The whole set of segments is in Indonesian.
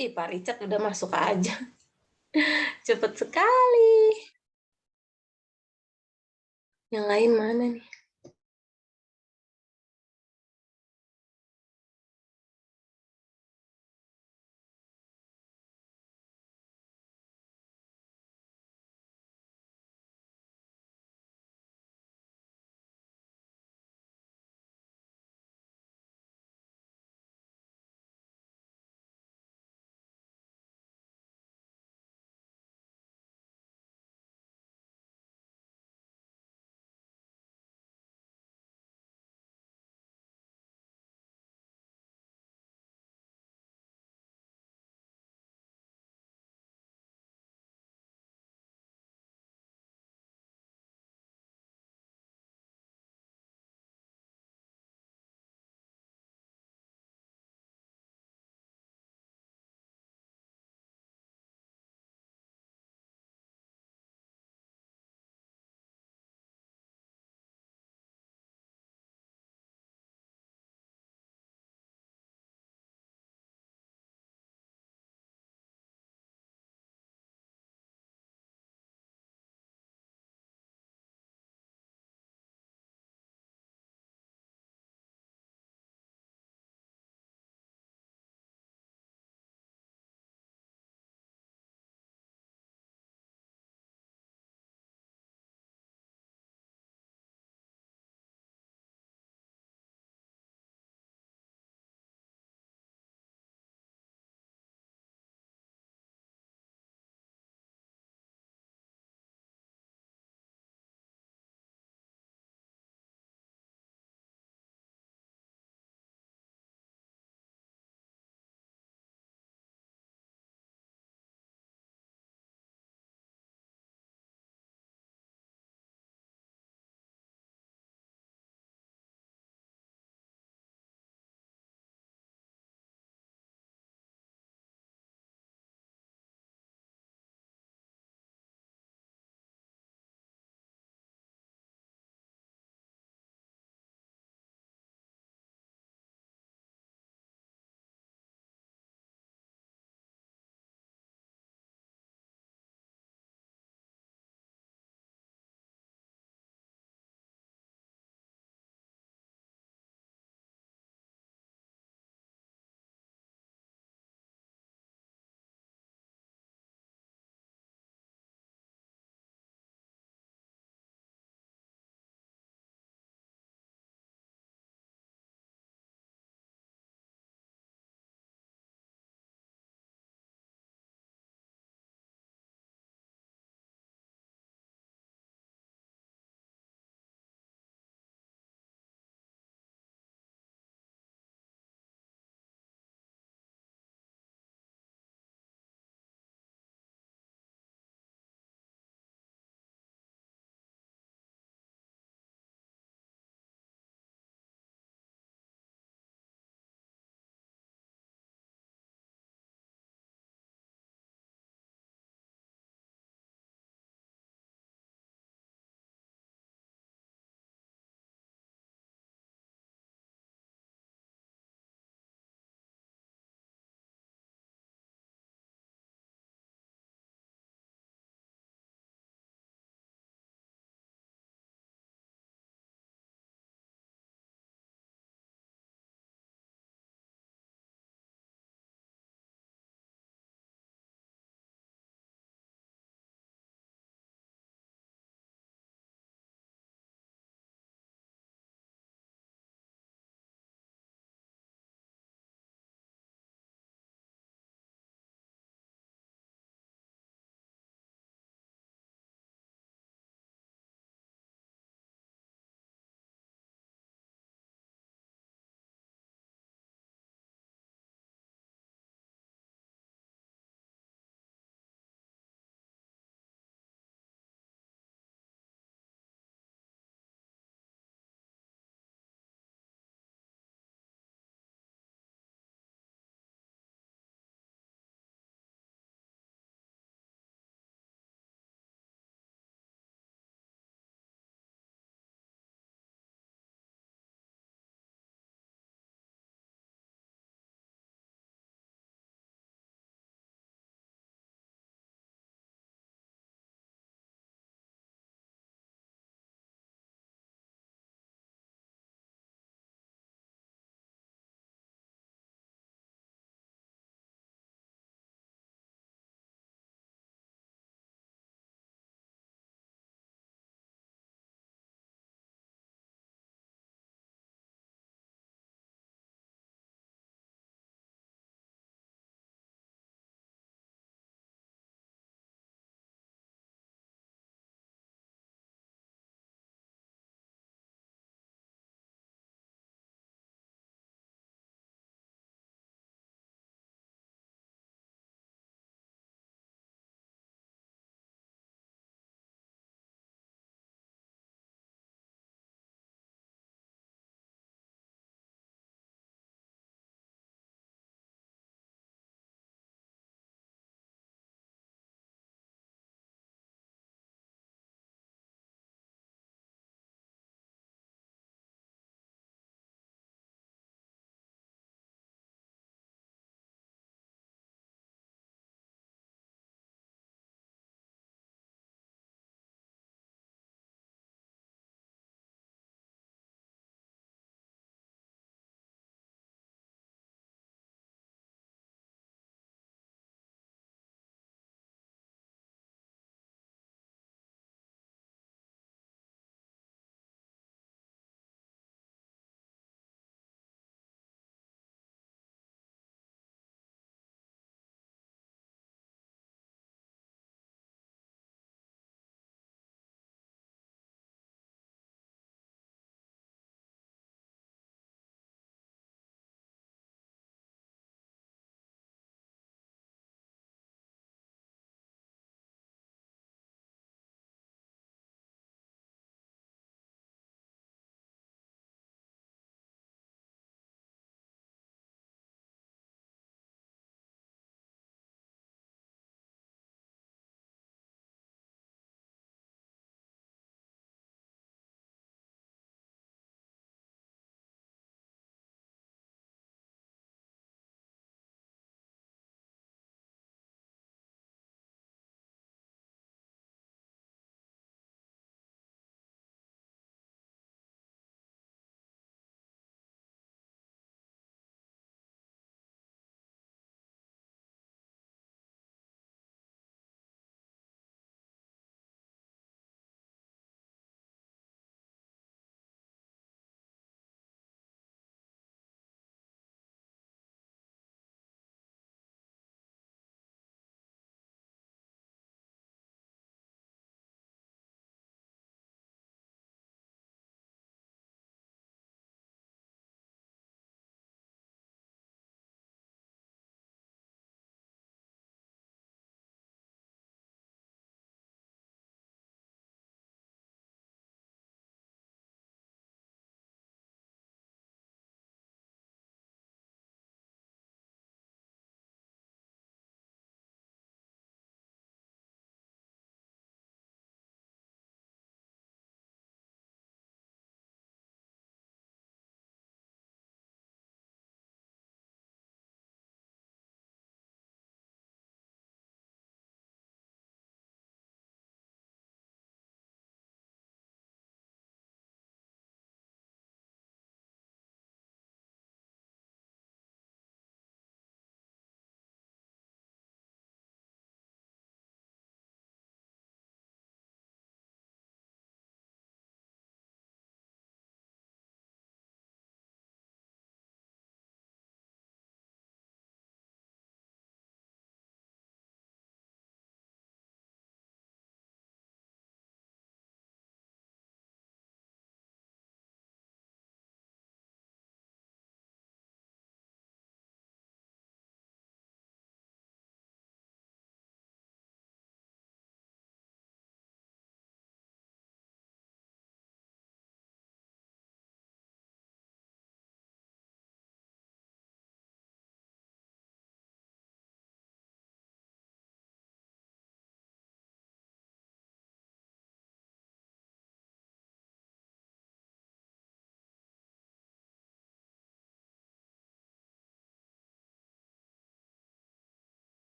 Ih, Pak Richard udah masuk aja. Cepet sekali. Yang lain mana nih?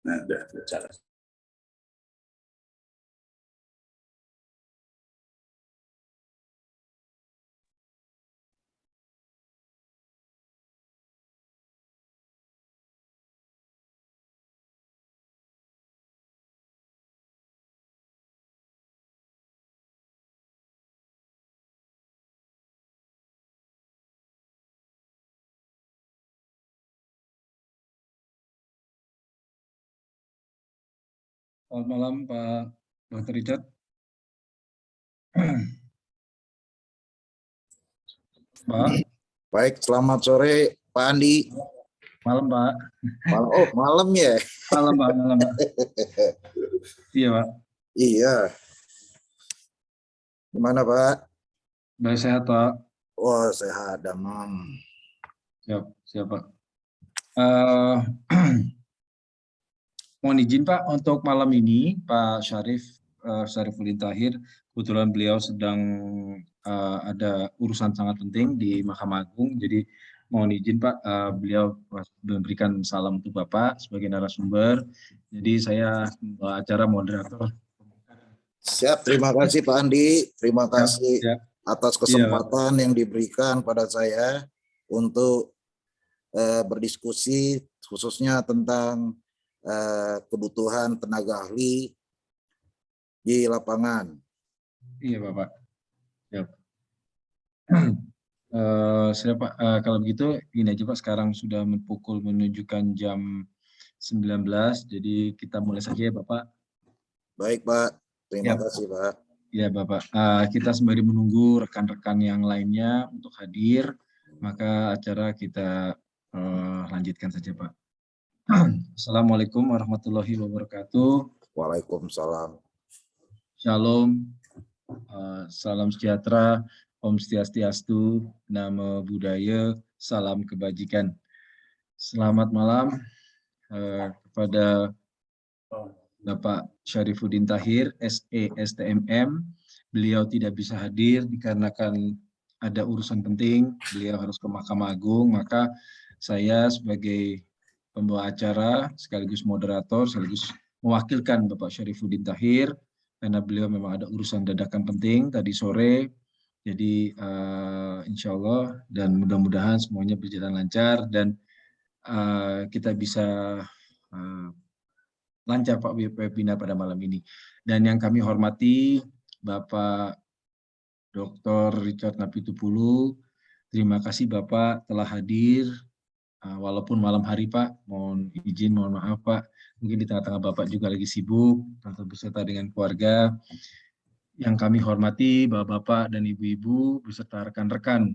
Nah, udah jalan. Selamat malam Pak Dr. Richard. Pak. Baik, selamat sore Pak Andi. Malam Pak. Malam, oh malam ya. Malam Pak, malam Pak. Iya Pak. Iya. Gimana Pak? Baik, sehat Pak. Oh sehat, damang. Siap Pak. Mohon izin Pak, untuk malam ini Pak Syarifuddin Tahir, kebetulan beliau sedang ada urusan sangat penting di Mahkamah Agung, jadi mohon izin Pak, beliau memberikan salam untuk Bapak sebagai narasumber, jadi saya acara moderator. Siap, terima kasih Pak Andi, terima kasih atas kesempatan yang diberikan pada saya untuk berdiskusi khususnya tentang kebutuhan tenaga ahli di lapangan. Iya Bapak. Siap. Siap Pak. Kalau begitu ini aja Pak, sekarang sudah menunjukkan jam 19, jadi kita mulai saja ya Bapak. Baik Pak, terima kasih Pak. Ya Bapak, kita sembari menunggu rekan-rekan yang lainnya untuk hadir, maka acara kita lanjutkan saja Pak. Assalamualaikum warahmatullahi wabarakatuh. Waalaikumsalam. Shalom, salam sejahtera, Om Swastiastu, Namo Buddhaya, salam kebajikan. Selamat malam kepada Bapak Syarifuddin Tahir, SE STMM. Beliau tidak bisa hadir dikarenakan ada urusan penting, beliau harus ke Mahkamah Agung, maka saya sebagai pembawa acara sekaligus moderator sekaligus mewakilkan Bapak Syarifuddin Tahir karena beliau memang ada urusan dadakan penting tadi sore. Jadi insya Allah dan mudah-mudahan semuanya berjalan lancar dan kita bisa lancar Pak webinar pada malam ini. Dan yang kami hormati Bapak Dr. Richard Napitupulu, terima kasih Bapak telah hadir walaupun malam hari Pak, mohon izin, mohon maaf Pak, mungkin di tengah-tengah Bapak juga lagi sibuk atau beserta dengan keluarga. Yang kami hormati Bapak-bapak dan Ibu-ibu beserta rekan-rekan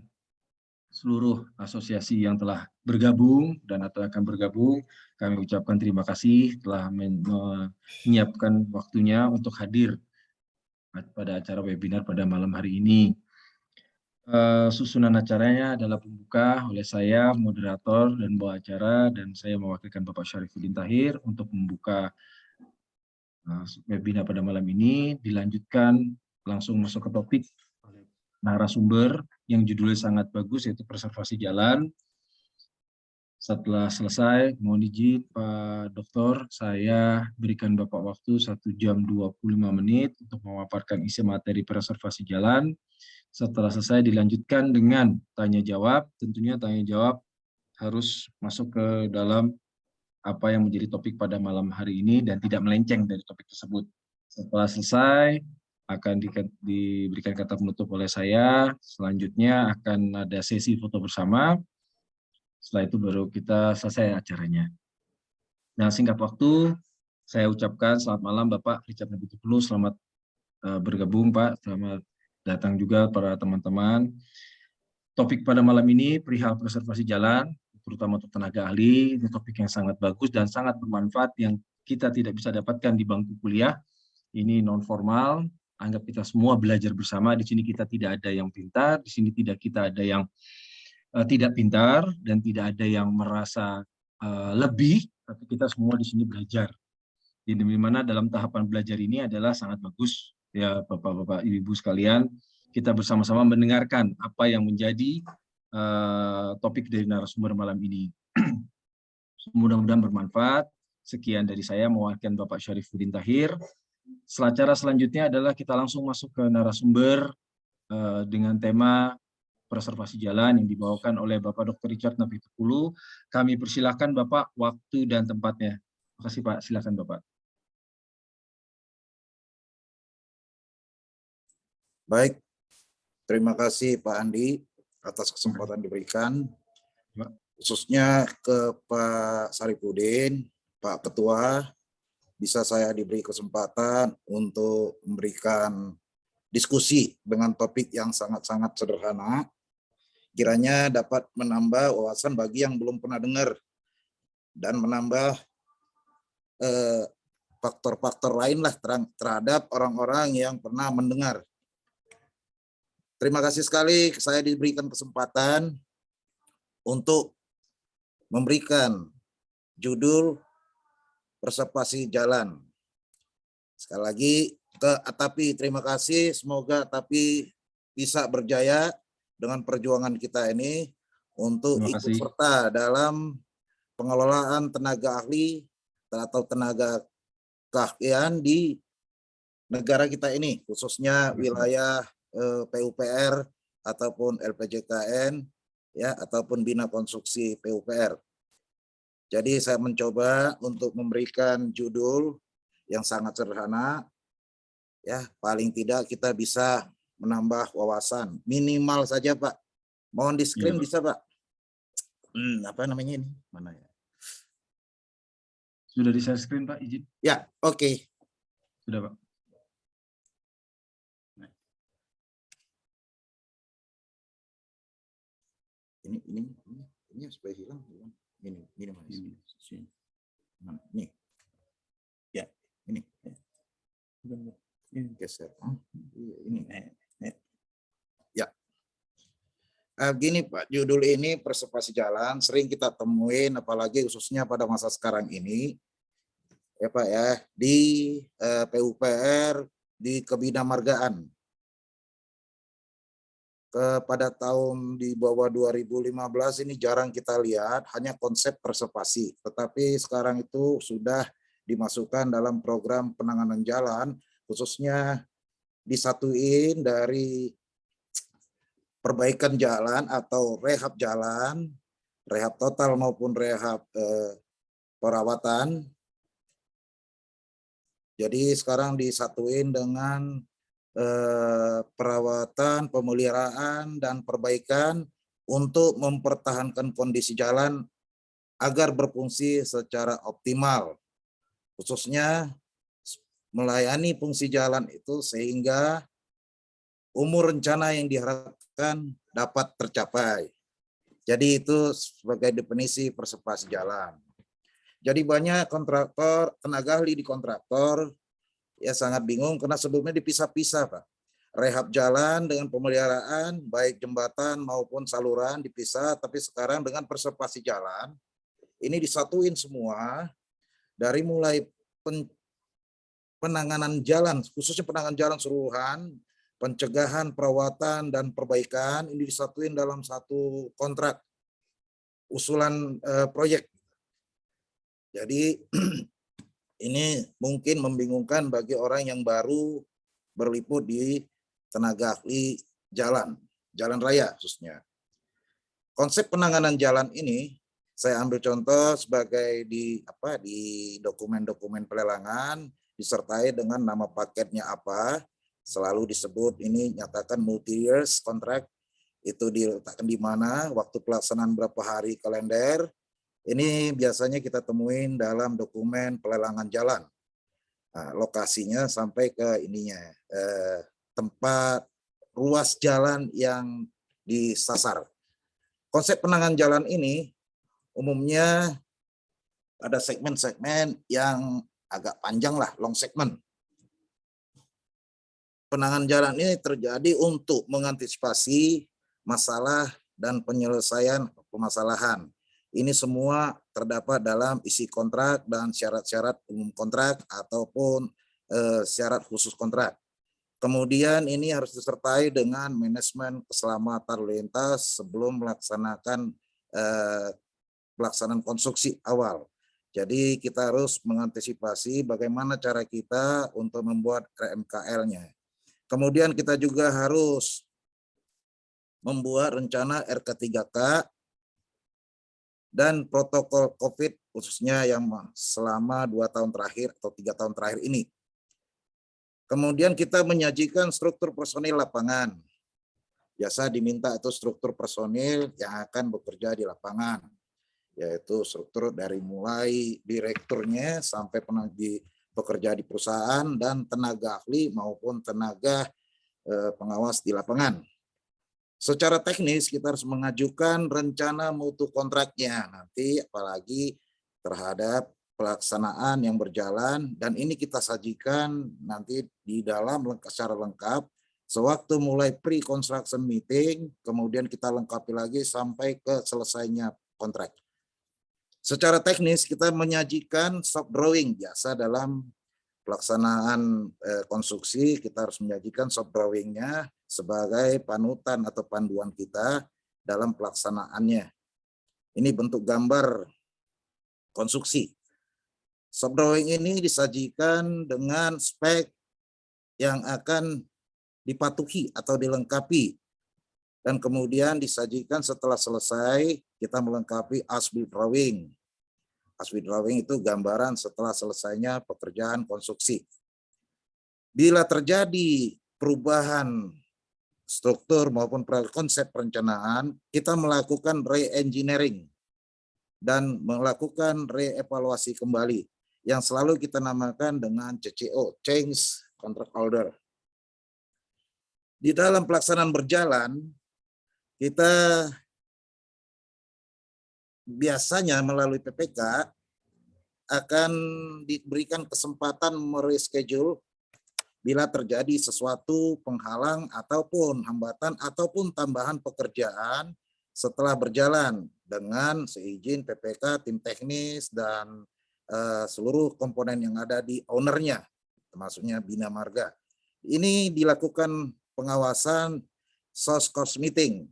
seluruh asosiasi yang telah bergabung dan atau akan bergabung, kami ucapkan terima kasih telah menyiapkan waktunya untuk hadir pada acara webinar pada malam hari ini. Susunan acaranya adalah pembuka oleh saya, moderator dan bawa acara, dan saya mewakilkan Bapak Syarifuddin Tahir untuk membuka webinar pada malam ini. Dilanjutkan langsung masuk ke topik narasumber yang judulnya sangat bagus, yaitu preservasi jalan. Setelah selesai, mohon izin Pak Dokter, saya berikan Bapak waktu 1 jam 25 menit untuk memaparkan isi materi preservasi jalan. Setelah selesai dilanjutkan dengan tanya jawab, tentunya tanya jawab harus masuk ke dalam apa yang menjadi topik pada malam hari ini dan tidak melenceng dari topik tersebut. Setelah selesai, akan diberikan kata penutup oleh saya. Selanjutnya akan ada sesi foto bersama. Setelah itu baru kita selesai acaranya. Nah, singkat waktu, saya ucapkan selamat malam Bapak Richard Napitupulu, selamat bergabung Pak, selamat datang juga para teman-teman. Topik pada malam ini perihal preservasi jalan, terutama untuk tenaga ahli. Ini topik yang sangat bagus dan sangat bermanfaat yang kita tidak bisa dapatkan di bangku kuliah. Ini non formal, anggap kita semua belajar bersama. Di sini kita tidak ada yang pintar, di sini tidak kita ada yang tidak pintar dan tidak ada yang merasa lebih, tapi kita semua di sini belajar. Di mana dalam tahapan belajar ini adalah sangat bagus ya Bapak-bapak, Ibu-ibu sekalian, kita bersama-sama mendengarkan apa yang menjadi topik dari narasumber malam ini. Mudah-mudahan bermanfaat. Sekian dari saya mewakilkan Bapak Syarifuddin Tahir. Cara selanjutnya adalah kita langsung masuk ke narasumber dengan tema preservasi jalan yang dibawakan oleh Bapak Dr. Richard Napitupulu. Kami persilahkan Bapak waktu dan tempatnya. Terima kasih Pak, silakan Bapak. Baik, terima kasih Pak Andi atas kesempatan diberikan, khususnya ke Pak Syarifuddin, Pak Ketua, bisa saya diberi kesempatan untuk memberikan diskusi dengan topik yang sangat-sangat sederhana, kiranya dapat menambah wawasan bagi yang belum pernah dengar dan menambah faktor-faktor lain lah terhadap orang-orang yang pernah mendengar. Terima kasih sekali saya diberikan kesempatan untuk memberikan judul preservasi jalan. Sekali lagi ke Atapi, terima kasih. Semoga Atapi bisa berjaya dengan perjuangan kita ini untuk ikut serta dalam pengelolaan tenaga ahli atau tenaga keahlian di negara kita ini, khususnya wilayah PUPR ataupun LPJKN, ya, ataupun Bina Konstruksi PUPR. Jadi saya mencoba untuk memberikan judul yang sangat sederhana, ya, paling tidak kita bisa menambah wawasan minimal saja Pak. Mohon di screen bisa Pak. Apa namanya ini? Mana ya? Sudah di share screen Pak, izin. Ya, oke. Sudah Pak. Ini supaya hilang. Ini mana? Nih. Ya, ini. Ini geser. Ini. Ya. Gini Pak, judul ini preservasi jalan sering kita temuin, apalagi khususnya pada masa sekarang ini, ya Pak ya, di PUPR di Kebinamargaan. Pada tahun di bawah 2015 ini jarang kita lihat, hanya konsep preservasi. Tetapi sekarang itu sudah dimasukkan dalam program penanganan jalan, khususnya disatuin dari perbaikan jalan atau rehab jalan, rehab total maupun rehab perawatan. Jadi sekarang disatuin dengan perawatan, pemeliharaan, dan perbaikan untuk mempertahankan kondisi jalan agar berfungsi secara optimal. Khususnya melayani fungsi jalan itu sehingga umur rencana yang diharapkan dapat tercapai. Jadi itu sebagai definisi preservasi jalan. Jadi banyak kontraktor, tenaga ahli di kontraktor ya sangat bingung karena sebelumnya dipisah-pisah Pak. Rehab jalan dengan pemeliharaan baik jembatan maupun saluran dipisah, tapi sekarang dengan preservasi jalan ini disatuin semua dari mulai penanganan jalan, khususnya penanganan jalan seluruhan, pencegahan, perawatan, dan perbaikan ini disatuin dalam satu kontrak usulan proyek. Jadi ini mungkin membingungkan bagi orang yang baru berliput di tenaga ahli jalan raya khususnya. Konsep penanganan jalan ini saya ambil contoh sebagai di dokumen-dokumen pelelangan disertai dengan nama paketnya apa, selalu disebut ini nyatakan multi years contract, itu diletakkan di mana, waktu pelaksanaan berapa hari kalender. Ini biasanya kita temuin dalam dokumen pelelangan jalan. Nah, lokasinya sampai ke ininya, tempat ruas jalan yang disasar. Konsep penanganan jalan ini umumnya ada segmen-segmen yang agak panjang lah, long segment. Penanganan jalan ini terjadi untuk mengantisipasi masalah dan penyelesaian permasalahan. Ini semua terdapat dalam isi kontrak dan syarat-syarat umum kontrak ataupun syarat khusus kontrak. Kemudian ini harus disertai dengan manajemen keselamatan lalu lintas sebelum melaksanakan pelaksanaan konstruksi awal. Jadi kita harus mengantisipasi bagaimana cara kita untuk membuat RMKL-nya. Kemudian kita juga harus membuat rencana RK3K dan protokol COVID khususnya yang selama 2 tahun terakhir atau 3 tahun terakhir ini. Kemudian kita menyajikan struktur personil lapangan. Biasa diminta itu struktur personil yang akan bekerja di lapangan, yaitu struktur dari mulai direkturnya sampai bekerja di perusahaan dan tenaga ahli maupun tenaga pengawas di lapangan. Secara teknis kita harus mengajukan rencana mutu kontraknya nanti, apalagi terhadap pelaksanaan yang berjalan, dan ini kita sajikan nanti di dalam secara lengkap sewaktu mulai pre-construction meeting, kemudian kita lengkapi lagi sampai ke selesainya kontrak. Secara teknis kita menyajikan soft drawing. Biasa dalam pelaksanaan konstruksi kita harus menyajikan soft drawingnya sebagai panutan atau panduan kita dalam pelaksanaannya. Ini bentuk gambar konstruksi. Soft drawing ini disajikan dengan spek yang akan dipatuhi atau dilengkapi, dan kemudian disajikan setelah selesai kita melengkapi as-built drawing. As-built drawing itu gambaran setelah selesainya pekerjaan konstruksi. Bila terjadi perubahan struktur maupun konsep perencanaan, kita melakukan re-engineering dan melakukan re-evaluasi kembali yang selalu kita namakan dengan CCO, Change Contract Order. Di dalam pelaksanaan berjalan, kita biasanya melalui PPK akan diberikan kesempatan mereschedule bila terjadi sesuatu penghalang ataupun hambatan ataupun tambahan pekerjaan setelah berjalan dengan seizin PPK, tim teknis, dan seluruh komponen yang ada di ownernya, termasuknya Bina Marga. Ini dilakukan pengawasan source cost meeting.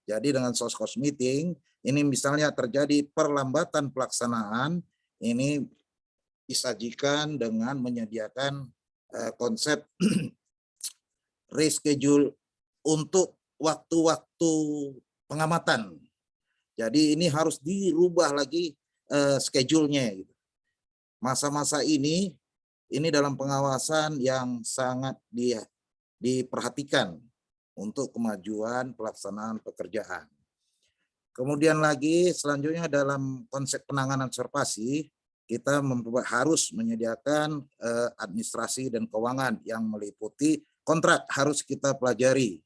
Jadi dengan source cost meeting, ini misalnya terjadi perlambatan pelaksanaan, ini disajikan dengan menyediakan konsep reschedule untuk waktu-waktu pengamatan. Jadi ini harus dirubah lagi schedule-nya. Masa-masa ini dalam pengawasan yang sangat diperhatikan untuk kemajuan pelaksanaan pekerjaan. Kemudian lagi selanjutnya dalam konsep penanganan observasi, kita harus menyediakan administrasi dan keuangan yang meliputi kontrak harus kita pelajari.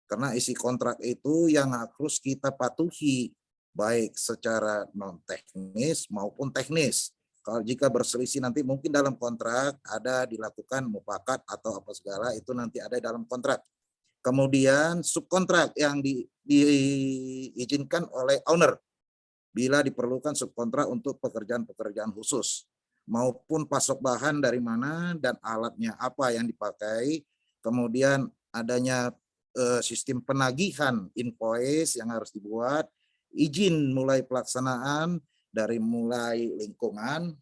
Karena isi kontrak itu yang harus kita patuhi baik secara non teknis maupun teknis. Kalau jika berselisih nanti mungkin dalam kontrak ada dilakukan mufakat atau apa segala, itu nanti ada dalam kontrak. Kemudian subkontrak yang diizinkan oleh owner bila diperlukan subkontrak untuk pekerjaan-pekerjaan khusus, maupun pasok bahan dari mana dan alatnya apa yang dipakai. Kemudian adanya sistem penagihan invoice yang harus dibuat, izin mulai pelaksanaan dari mulai lingkungan,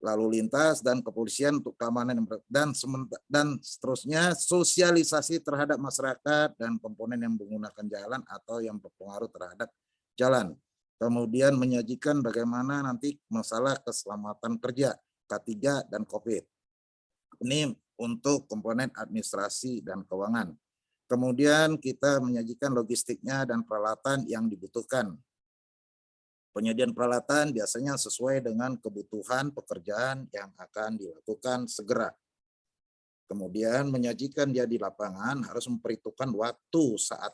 lalu lintas, dan kepolisian untuk keamanan dan seterusnya, sosialisasi terhadap masyarakat dan komponen yang menggunakan jalan atau yang berpengaruh terhadap jalan. Kemudian menyajikan bagaimana nanti masalah keselamatan kerja, K3 dan COVID. Ini untuk komponen administrasi dan keuangan. Kemudian kita menyajikan logistiknya dan peralatan yang dibutuhkan. Penyediaan peralatan biasanya sesuai dengan kebutuhan pekerjaan yang akan dilakukan segera. Kemudian menyajikan dia di lapangan harus memperhitungkan waktu saat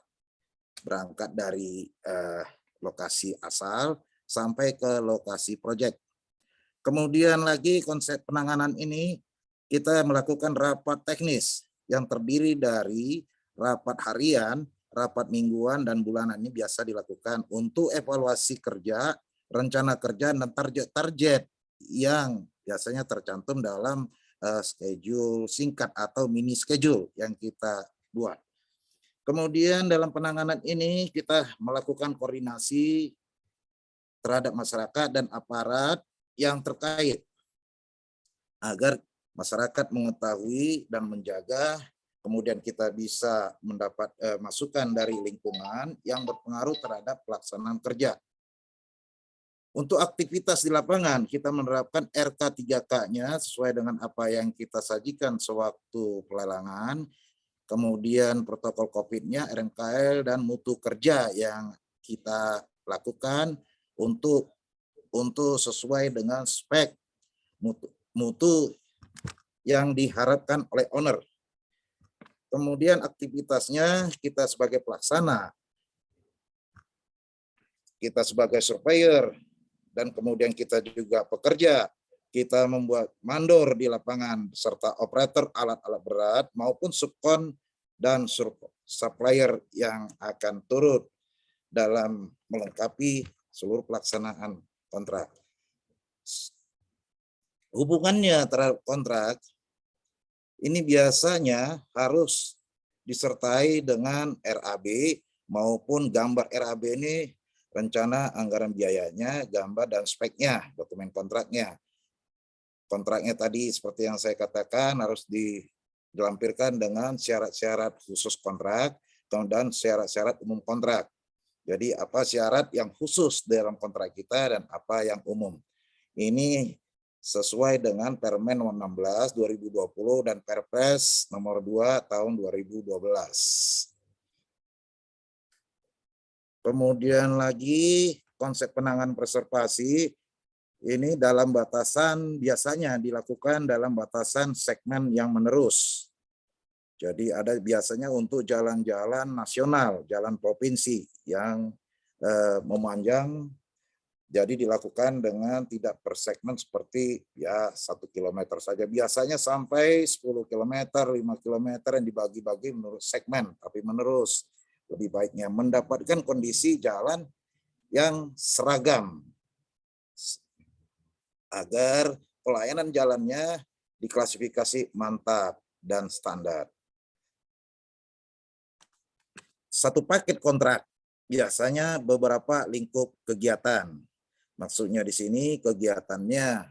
berangkat dari lokasi asal sampai ke lokasi proyek. Kemudian lagi konsep penanganan ini kita melakukan rapat teknis yang terdiri dari rapat harian, rapat mingguan, dan bulanan. Ini biasa dilakukan untuk evaluasi kerja, rencana kerja, dan target-target yang biasanya tercantum dalam schedule singkat atau mini schedule yang kita buat. Kemudian dalam penanganan ini kita melakukan koordinasi terhadap masyarakat dan aparat yang terkait agar masyarakat mengetahui dan menjaga, kemudian kita bisa mendapat masukan dari lingkungan yang berpengaruh terhadap pelaksanaan kerja. Untuk aktivitas di lapangan, kita menerapkan RK3K-nya sesuai dengan apa yang kita sajikan sewaktu pelelangan, kemudian protokol COVID-nya, RMKL, dan mutu kerja yang kita lakukan untuk sesuai dengan spek mutu yang diharapkan oleh owner. Kemudian aktivitasnya kita sebagai pelaksana, kita sebagai surveyor, dan kemudian kita juga pekerja, kita membuat mandor di lapangan serta operator alat-alat berat maupun subkon dan supplier yang akan turut dalam melengkapi seluruh pelaksanaan kontrak. Hubungannya terhadap kontrak ini biasanya harus disertai dengan RAB maupun gambar RAB ini, rencana anggaran biayanya, gambar dan speknya, dokumen kontraknya. Kontraknya tadi seperti yang saya katakan harus dilampirkan dengan syarat-syarat khusus kontrak dan syarat-syarat umum kontrak. Jadi apa syarat yang khusus dalam kontrak kita dan apa yang umum. Ini sesuai dengan Permen nomor 16 2020 dan Perpres nomor 2 tahun 2012. Kemudian lagi konsep penanganan preservasi ini dalam batasan, biasanya dilakukan dalam batasan segmen yang menerus. Jadi ada biasanya untuk jalan-jalan nasional, jalan provinsi yang memanjang, jadi dilakukan dengan tidak per segmen seperti ya 1 kilometer saja. Biasanya sampai 10 kilometer, 5 kilometer yang dibagi-bagi menurut segmen, tapi menerus. Lebih baiknya mendapatkan kondisi jalan yang seragam agar pelayanan jalannya diklasifikasi mantap dan standar. Satu paket kontrak biasanya beberapa lingkup kegiatan. Maksudnya di sini kegiatannya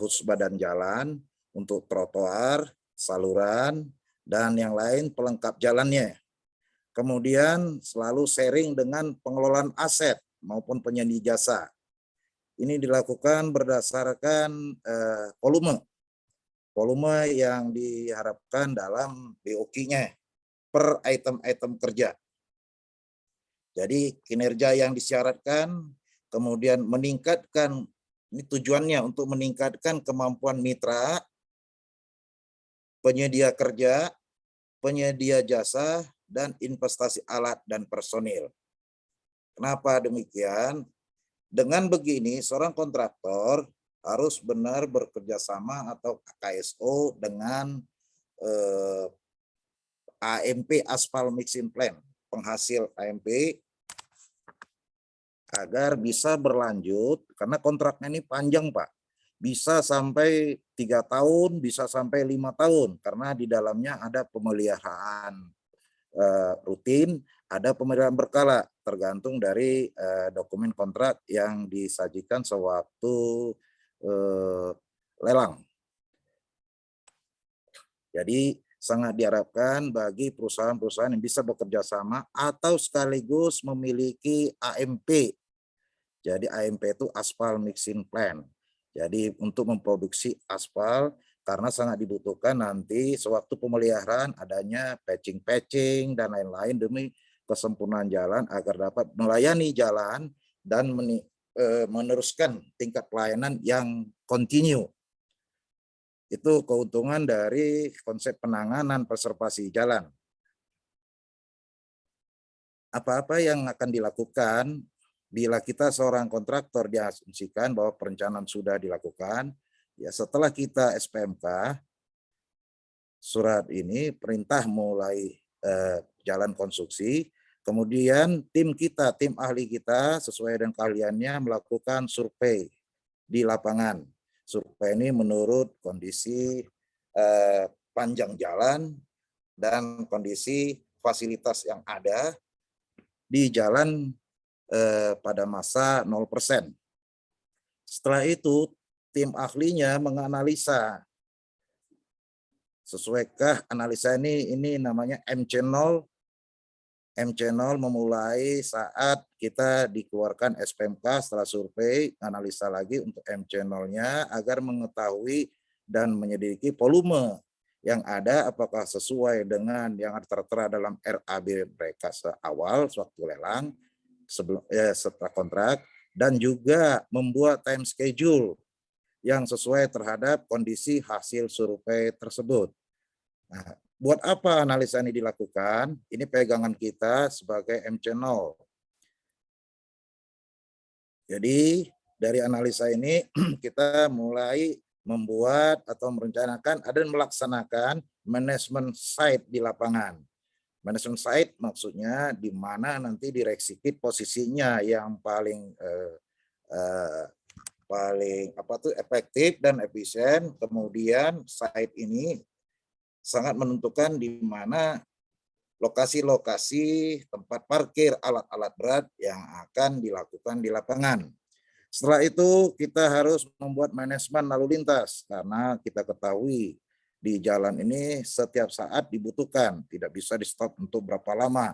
khusus badan jalan untuk trotoar, saluran, dan yang lain pelengkap jalannya. Kemudian selalu sharing dengan pengelolaan aset maupun penyedia jasa. Ini dilakukan berdasarkan volume yang diharapkan dalam BOQ-nya per item-item kerja. Jadi kinerja yang disyaratkan, kemudian meningkatkan, ini tujuannya untuk meningkatkan kemampuan mitra, penyedia kerja, penyedia jasa, dan investasi alat dan personil. Kenapa demikian? Dengan begini, seorang kontraktor harus benar bekerja sama atau KSO dengan AMP Aspal Mixing Plant, penghasil AMP, agar bisa berlanjut, karena kontraknya ini panjang, Pak. Bisa sampai 3 tahun, bisa sampai 5 tahun, karena di dalamnya ada pemeliharaan rutin, ada pemeliharaan berkala, tergantung dari dokumen kontrak yang disajikan sewaktu lelang. Jadi sangat diharapkan bagi perusahaan-perusahaan yang bisa bekerja sama atau sekaligus memiliki AMP. Jadi AMP itu Aspal Mixing Plant. Jadi untuk memproduksi aspal, karena sangat dibutuhkan nanti sewaktu pemeliharaan adanya patching dan lain-lain demi kesempurnaan jalan agar dapat melayani jalan dan meneruskan tingkat pelayanan yang kontinu. Itu keuntungan dari konsep penanganan preservasi jalan. Apa-apa yang akan dilakukan bila kita seorang kontraktor diasumsikan bahwa perencanaan sudah dilakukan, ya setelah kita SPMK, surat ini perintah mulai jalan konstruksi, kemudian tim kita, tim ahli kita sesuai dengan keahliannya melakukan survei di lapangan. Survei ini menurut kondisi panjang jalan dan kondisi fasilitas yang ada di jalan pada masa 0%. Setelah itu, tim ahlinya menganalisa sesuaikah analisa ini namanya M-channel. M-channel memulai saat kita dikeluarkan SPMK setelah survei, analisa lagi untuk M-channel-nya agar mengetahui dan menyelidiki volume yang ada apakah sesuai dengan yang tertera dalam RAB mereka seawal sewaktu lelang setelah kontrak, dan juga membuat time schedule yang sesuai terhadap kondisi hasil survei tersebut. Nah, buat apa analisa ini dilakukan? Ini pegangan kita sebagai M-channel. Jadi dari analisa ini kita mulai membuat atau merencanakan dan melaksanakan manajemen site di lapangan. Manajemen site maksudnya di mana nanti direksipit posisinya yang paling efektif dan efisien. Kemudian site ini sangat menentukan di mana lokasi-lokasi tempat parkir alat-alat berat yang akan dilakukan di lapangan. Setelah itu kita harus membuat manajemen lalu lintas karena kita ketahui di jalan ini setiap saat dibutuhkan, tidak bisa di stop untuk berapa lama.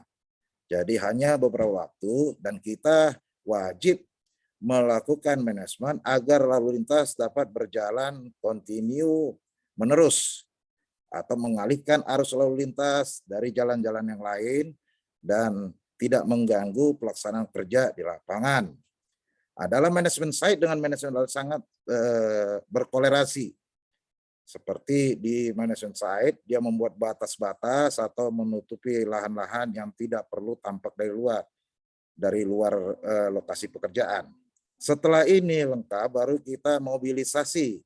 Jadi hanya beberapa waktu dan kita wajib melakukan manajemen agar lalu lintas dapat berjalan kontinu menerus atau mengalihkan arus lalu lintas dari jalan-jalan yang lain dan tidak mengganggu pelaksanaan kerja di lapangan. Adalah manajemen site dengan manajemen lalu sangat berkolerasi. Seperti di manajemen site, dia membuat batas-batas atau menutupi lahan-lahan yang tidak perlu tampak dari luar lokasi pekerjaan. Setelah ini lengkap, baru kita mobilisasi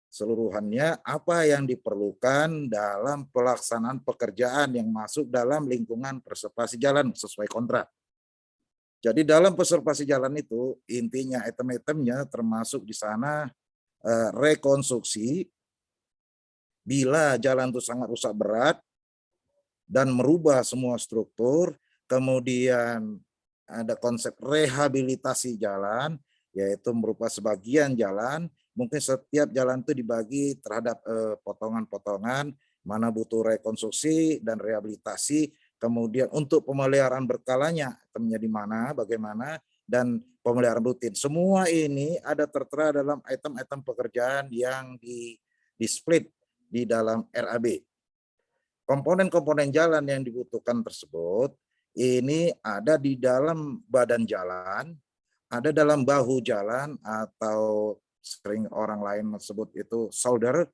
seluruhannya apa yang diperlukan dalam pelaksanaan pekerjaan yang masuk dalam lingkungan preservasi jalan sesuai kontrak. Jadi dalam preservasi jalan itu intinya item-itemnya termasuk di sana rekonstruksi bila jalan itu sangat rusak berat dan merubah semua struktur, kemudian ada konsep rehabilitasi jalan, yaitu merupakan sebagian jalan, mungkin setiap jalan itu dibagi terhadap potongan-potongan, mana butuh rekonstruksi dan rehabilitasi, kemudian untuk pemeliharaan berkalanya, temannya di mana, bagaimana, dan pemeliharaan rutin. Semua ini ada tertera dalam item-item pekerjaan yang di-split di dalam RAB. Komponen-komponen jalan yang dibutuhkan tersebut, ini ada di dalam badan jalan, ada dalam bahu jalan atau sering orang lain sebut itu shoulder,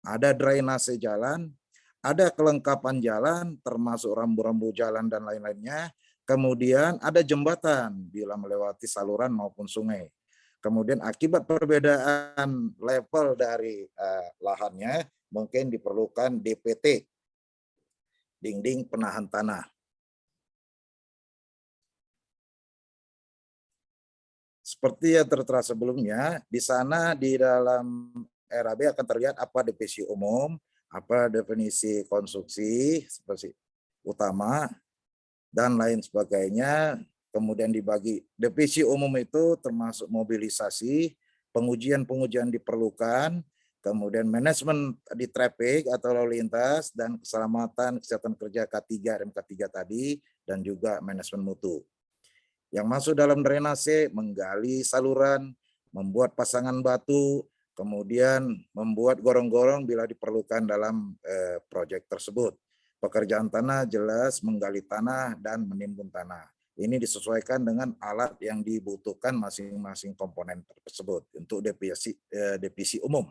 ada drainase jalan, ada kelengkapan jalan termasuk rambu-rambu jalan dan lain-lainnya, kemudian ada jembatan bila melewati saluran maupun sungai. Kemudian akibat perbedaan level dari lahannya mungkin diperlukan DPT, dinding penahan tanah. Seperti yang tertera sebelumnya, di sana di dalam RAB akan terlihat apa definisi umum, apa definisi konstruksi seperti utama, dan lain sebagainya. Kemudian dibagi definisi umum itu termasuk mobilisasi, pengujian-pengujian diperlukan, kemudian manajemen di traffic atau lalu lintas, dan keselamatan kesehatan kerja K3 dan K3 tadi, dan juga manajemen mutu. Yang masuk dalam drainase, menggali saluran, membuat pasangan batu, kemudian membuat gorong-gorong bila diperlukan dalam proyek tersebut. Pekerjaan tanah jelas menggali tanah dan menimbun tanah. Ini disesuaikan dengan alat yang dibutuhkan masing-masing komponen tersebut untuk definisi umum.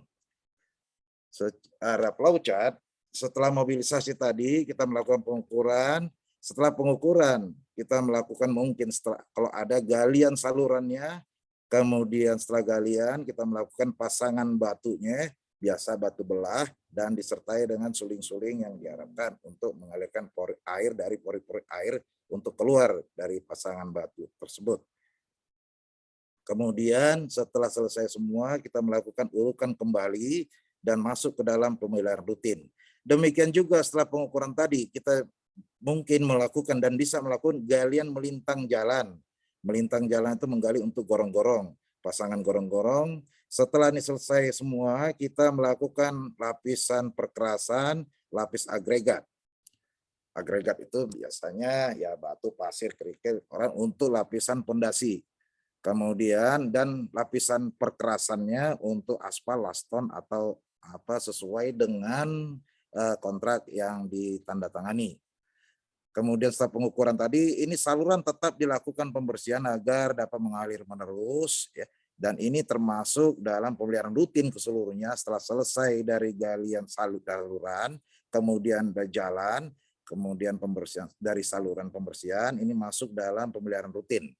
Secara flowchart, setelah mobilisasi tadi kita melakukan pengukuran. Setelah pengukuran kita melakukan mungkin kalau ada galian salurannya, kemudian setelah galian kita melakukan pasangan batunya, biasa batu belah, dan disertai dengan suling-suling yang diharapkan untuk mengalirkan pori air dari pori-pori air untuk keluar dari pasangan batu tersebut. Kemudian setelah selesai semua, kita melakukan urukan kembali dan masuk ke dalam pemeliharaan rutin. Demikian juga setelah pengukuran tadi, kita mungkin melakukan dan bisa melakukan galian melintang jalan melintang jalan itu menggali untuk gorong-gorong, pasangan gorong-gorong. Setelah ini selesai semua, kita melakukan lapisan perkerasan, lapis agregat. Agregat itu biasanya ya batu, pasir, kerikil, orang untuk lapisan pondasi. Kemudian dan lapisan perkerasannya untuk aspal, laston atau apa sesuai dengan kontrak yang ditandatangani. Kemudian setelah pengukuran tadi, ini saluran tetap dilakukan pembersihan agar dapat mengalir menerus, ya. Dan ini termasuk dalam pemeliharaan rutin keseluruhnya setelah selesai dari galian saluran, kemudian berjalan, kemudian pembersihan dari saluran pembersihan, ini masuk dalam pemeliharaan rutin.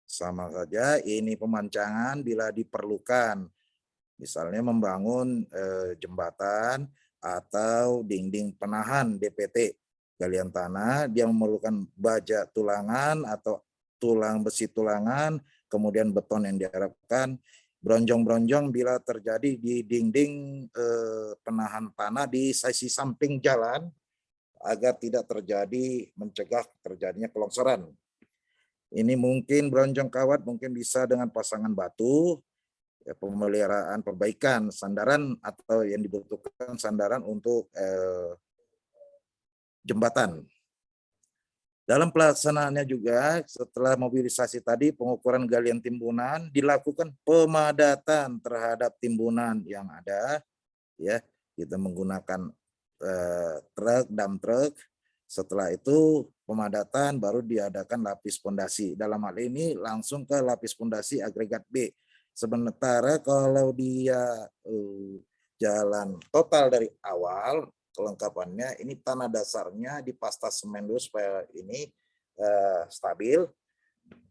Sama saja ini pemancangan bila diperlukan, misalnya membangun jembatan atau dinding penahan DPT, galian tanah, dia memerlukan baja tulangan atau tulang besi tulangan, kemudian beton yang diharapkan, bronjong-bronjong bila terjadi di dinding penahan tanah di sisi samping jalan agar tidak terjadi, mencegah terjadinya kelongsoran. Ini mungkin bronjong kawat mungkin bisa dengan pasangan batu, ya, pemeliharaan perbaikan sandaran atau yang dibutuhkan sandaran untuk jembatan. Dalam pelaksanaannya juga setelah mobilisasi tadi pengukuran galian timbunan dilakukan pemadatan terhadap timbunan yang ada, ya kita menggunakan truk, dump truk. Setelah itu pemadatan baru diadakan lapis pondasi. Dalam hal ini langsung ke lapis pondasi agregat B. Sementara kalau dia jalan total dari awal, kelengkapannya ini tanah dasarnya dipasta semen dulu supaya ini stabil,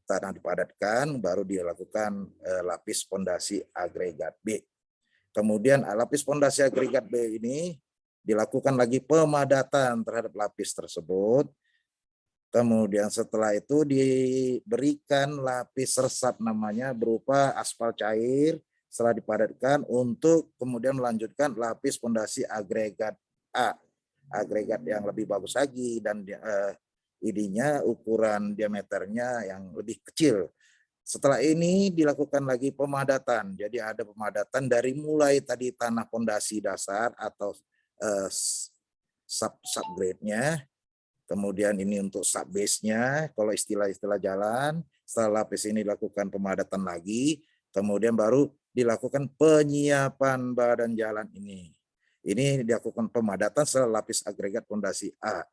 tanah dipadatkan, baru dilakukan lapis pondasi agregat B. Kemudian lapis pondasi agregat B ini dilakukan lagi pemadatan terhadap lapis tersebut. Kemudian setelah itu diberikan lapis resap namanya berupa aspal cair setelah dipadatkan untuk kemudian melanjutkan lapis pondasi agregat A, agregat yang lebih bagus lagi dan ininya ukuran diameternya yang lebih kecil. Setelah ini dilakukan lagi pemadatan. Jadi ada pemadatan dari mulai tadi tanah pondasi dasar atau subgrade-nya, kemudian ini untuk subbase-nya, kalau istilah-istilah jalan. Setelah lapis ini dilakukan pemadatan lagi, kemudian baru dilakukan penyiapan badan jalan ini. Ini dilakukan pemadatan setelah lapis agregat pondasi A.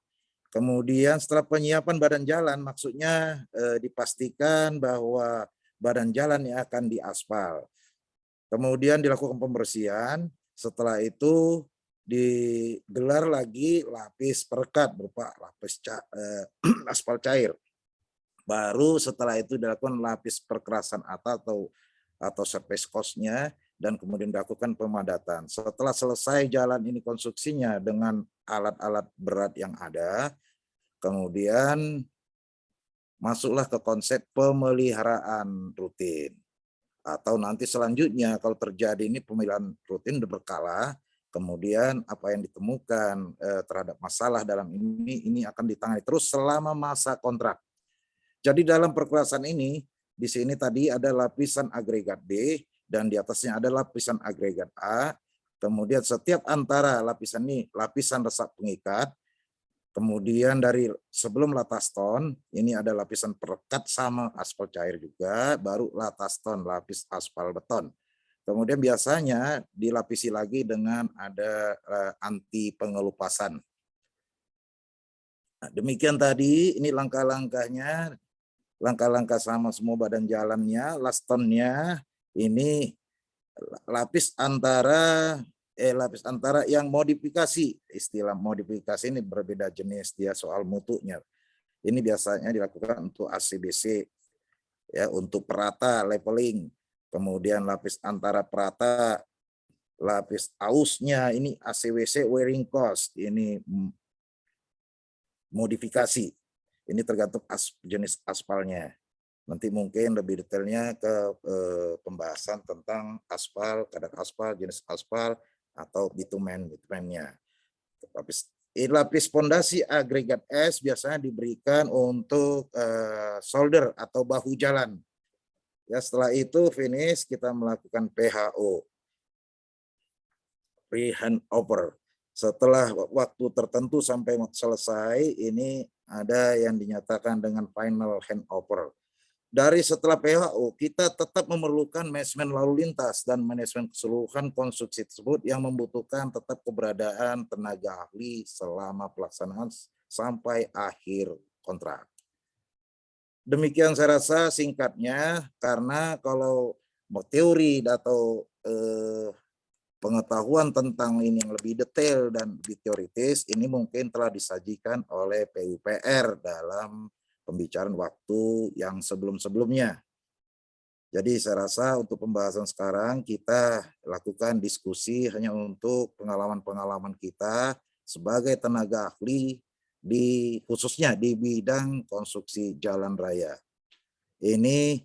Kemudian setelah penyiapan badan jalan, maksudnya dipastikan bahwa badan jalan yang akan diaspal. Kemudian dilakukan pembersihan, setelah itu digelar lagi lapis perekat berupa lapis aspal cair. Baru setelah itu dilakukan lapis perkerasan atas atau surface cost-nya, dan kemudian dilakukan pemadatan. Setelah selesai jalan ini konstruksinya dengan alat-alat berat yang ada, kemudian masuklah ke konsep pemeliharaan rutin. Atau nanti selanjutnya kalau terjadi ini pemeliharaan rutin berkala, kemudian apa yang ditemukan terhadap masalah dalam ini akan ditangani terus selama masa kontrak. Jadi dalam perkerasan ini, di sini tadi ada lapisan agregat B, dan di atasnya ada lapisan agregat A. Kemudian setiap antara lapisan ini, lapisan resap pengikat. Kemudian dari sebelum lataston, ini ada lapisan perekat sama aspal cair juga, baru lataston, lapis aspal beton. Kemudian biasanya dilapisi lagi dengan ada anti pengelupasan. Nah, demikian tadi, ini langkah-langkahnya, langkah-langkah sama semua badan jalannya, lastonnya, ini lapis antara yang modifikasi. Istilah modifikasi ini berbeda jenis dia soal mutunya. Ini biasanya dilakukan untuk ACBC, ya, untuk perata leveling. Kemudian lapis antara perata, lapis ausnya ini ACWC wearing cost, ini modifikasi. Ini tergantung jenis aspalnya. Nanti mungkin lebih detailnya ke pembahasan tentang aspal, kadar aspal, jenis aspal, atau bitumennya. Lapis Lapis pondasi agregat es biasanya diberikan untuk shoulder atau bahu jalan. Ya, setelah itu finish kita melakukan PHO, pre-handover. Setelah waktu tertentu sampai selesai, ini ada yang dinyatakan dengan final handover. Dari setelah PHO, kita tetap memerlukan manajemen lalu lintas dan manajemen keseluruhan konstruksi tersebut yang membutuhkan tetap keberadaan tenaga ahli selama pelaksanaan sampai akhir kontrak. Demikian saya rasa singkatnya, karena kalau teori atau pengetahuan tentang ini yang lebih detail dan lebih teoritis, ini mungkin telah disajikan oleh PUPR dalam pembicaraan waktu yang sebelum-sebelumnya. Jadi saya rasa untuk pembahasan sekarang kita lakukan diskusi hanya untuk pengalaman-pengalaman kita sebagai tenaga ahli khususnya di bidang konstruksi jalan raya. Ini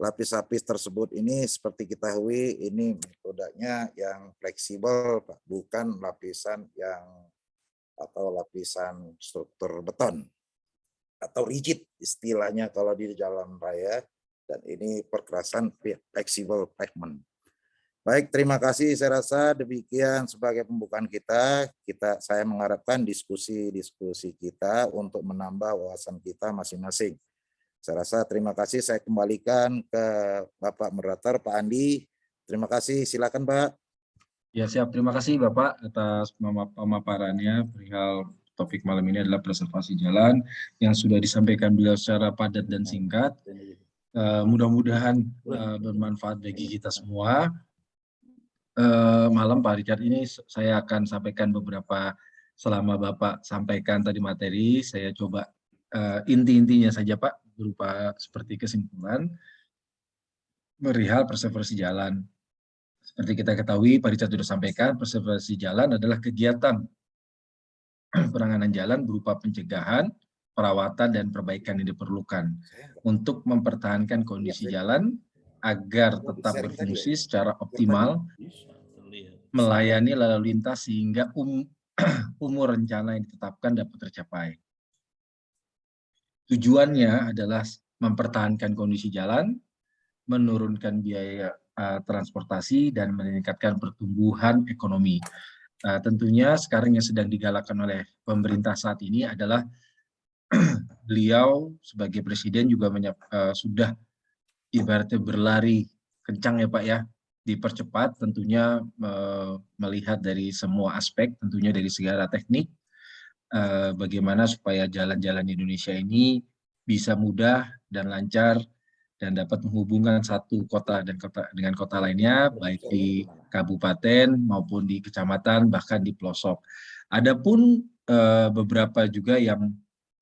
lapis-lapis tersebut ini seperti kita ketahui ini metodenya yang fleksibel, Pak, bukan lapisan lapisan struktur beton atau rigid istilahnya kalau di jalan raya, dan ini perkerasan fleksibel pavement. Baik, terima kasih. Saya rasa demikian sebagai pembukaan kita. Saya mengharapkan diskusi-diskusi kita untuk menambah wawasan kita masing-masing. Saya rasa terima kasih. Saya kembalikan ke Bapak Moderator, Pak Andi. Terima kasih. Silakan, Pak. Ya, siap. Terima kasih Bapak atas pemaparannya perihal topik malam ini adalah preservasi jalan yang sudah disampaikan beliau secara padat dan singkat. Mudah-mudahan bermanfaat bagi kita semua. Malam Pak Richard, ini saya akan sampaikan beberapa, selama Bapak sampaikan tadi materi, saya coba inti-intinya saja Pak, berupa seperti kesimpulan perihal preservasi jalan. Seperti kita ketahui, Pak Richard sudah sampaikan, preservasi jalan adalah kegiatan penanganan jalan berupa pencegahan, perawatan, dan perbaikan yang diperlukan untuk mempertahankan kondisi jalan agar tetap berfungsi secara optimal, melayani lalu lintas sehingga umur rencana yang ditetapkan dapat tercapai. Tujuannya adalah mempertahankan kondisi jalan, menurunkan biaya transportasi, dan meningkatkan pertumbuhan ekonomi. Tentunya sekarang yang sedang digalakkan oleh pemerintah saat ini adalah beliau sebagai presiden juga sudah ibaratnya berlari kencang ya Pak ya, dipercepat tentunya melihat dari semua aspek, tentunya dari segala teknik, bagaimana supaya jalan-jalan Indonesia ini bisa mudah dan lancar dan dapat menghubungkan satu kota dengan kota lainnya, baik di kabupaten maupun di kecamatan, bahkan di pelosok. Adapun beberapa juga yang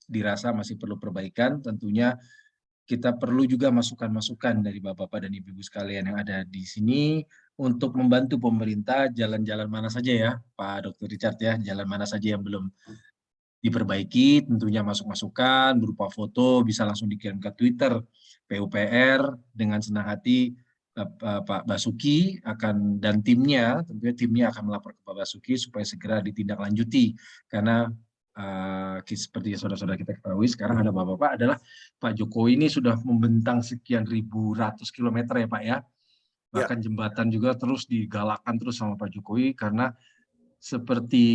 dirasa masih perlu perbaikan, tentunya kita perlu juga masukan-masukan dari Bapak-Bapak dan Ibu-Ibu sekalian yang ada di sini untuk membantu pemerintah jalan-jalan mana saja ya, Pak Dr. Richard ya, jalan mana saja yang belum diperbaiki, tentunya masuk-masukan berupa foto bisa langsung dikirim ke Twitter PUPR. Dengan senang hati Pak Basuki dan timnya, tentunya timnya akan melapor ke Pak Basuki supaya segera ditindaklanjuti, karena seperti saudara-saudara kita ketahui sekarang ada Bapak-Bapak adalah Pak Jokowi ini sudah membentang sekian ribu ratus kilometer ya Pak ya, bahkan jembatan juga terus digalakkan terus sama Pak Jokowi, karena seperti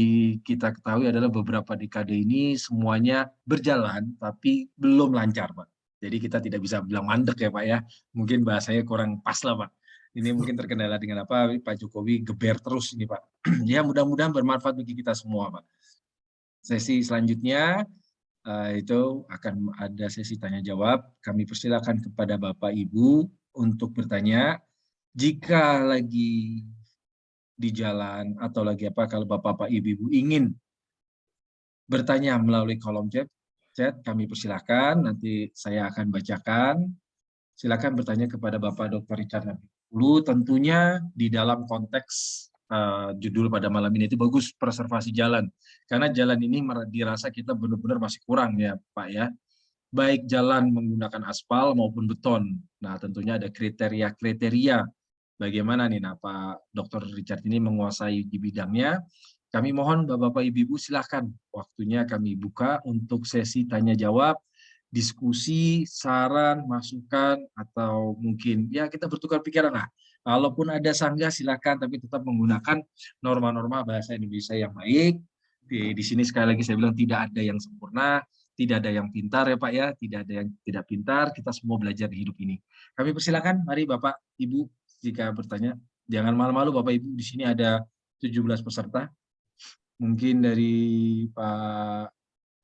kita ketahui adalah beberapa dekade ini semuanya berjalan tapi belum lancar Pak. Jadi kita tidak bisa bilang mandek ya Pak ya. Mungkin bahasanya kurang pas lah Pak. Ini mungkin terkendala dengan apa, Pak Jokowi geber terus ini Pak. Ya mudah-mudahan bermanfaat bagi kita semua Pak. Sesi selanjutnya itu akan ada sesi tanya jawab. Kami persilakan kepada Bapak Ibu untuk bertanya. Jika lagi di jalan atau lagi apa, kalau Bapak-Bapak Ibu-Ibu ingin bertanya melalui kolom chat, kami persilakan, nanti saya akan bacakan. Silakan bertanya kepada Bapak Dr. Richard dulu, tentunya di dalam konteks judul pada malam ini itu bagus, preservasi jalan. Karena jalan ini dirasa kita benar-benar masih kurang ya Pak ya. Baik jalan menggunakan aspal maupun beton. Nah tentunya ada kriteria-kriteria bagaimana nih, Pak Dr. Richard ini menguasai di bidangnya, kami mohon Bapak-Bapak Ibu-Ibu silakan waktunya kami buka untuk sesi tanya jawab, diskusi, saran, masukan, atau mungkin ya kita bertukar pikiran lah. Kalaupun ada sanggah silakan, tapi tetap menggunakan norma-norma bahasa Indonesia yang baik. Di sini sekali lagi saya bilang tidak ada yang sempurna, tidak ada yang pintar ya Pak ya, tidak ada yang tidak pintar, kita semua belajar di hidup ini. Kami persilakan, mari Bapak, Ibu, jika bertanya. Jangan malu-malu Bapak Ibu, di sini ada 17 peserta. Mungkin dari Pak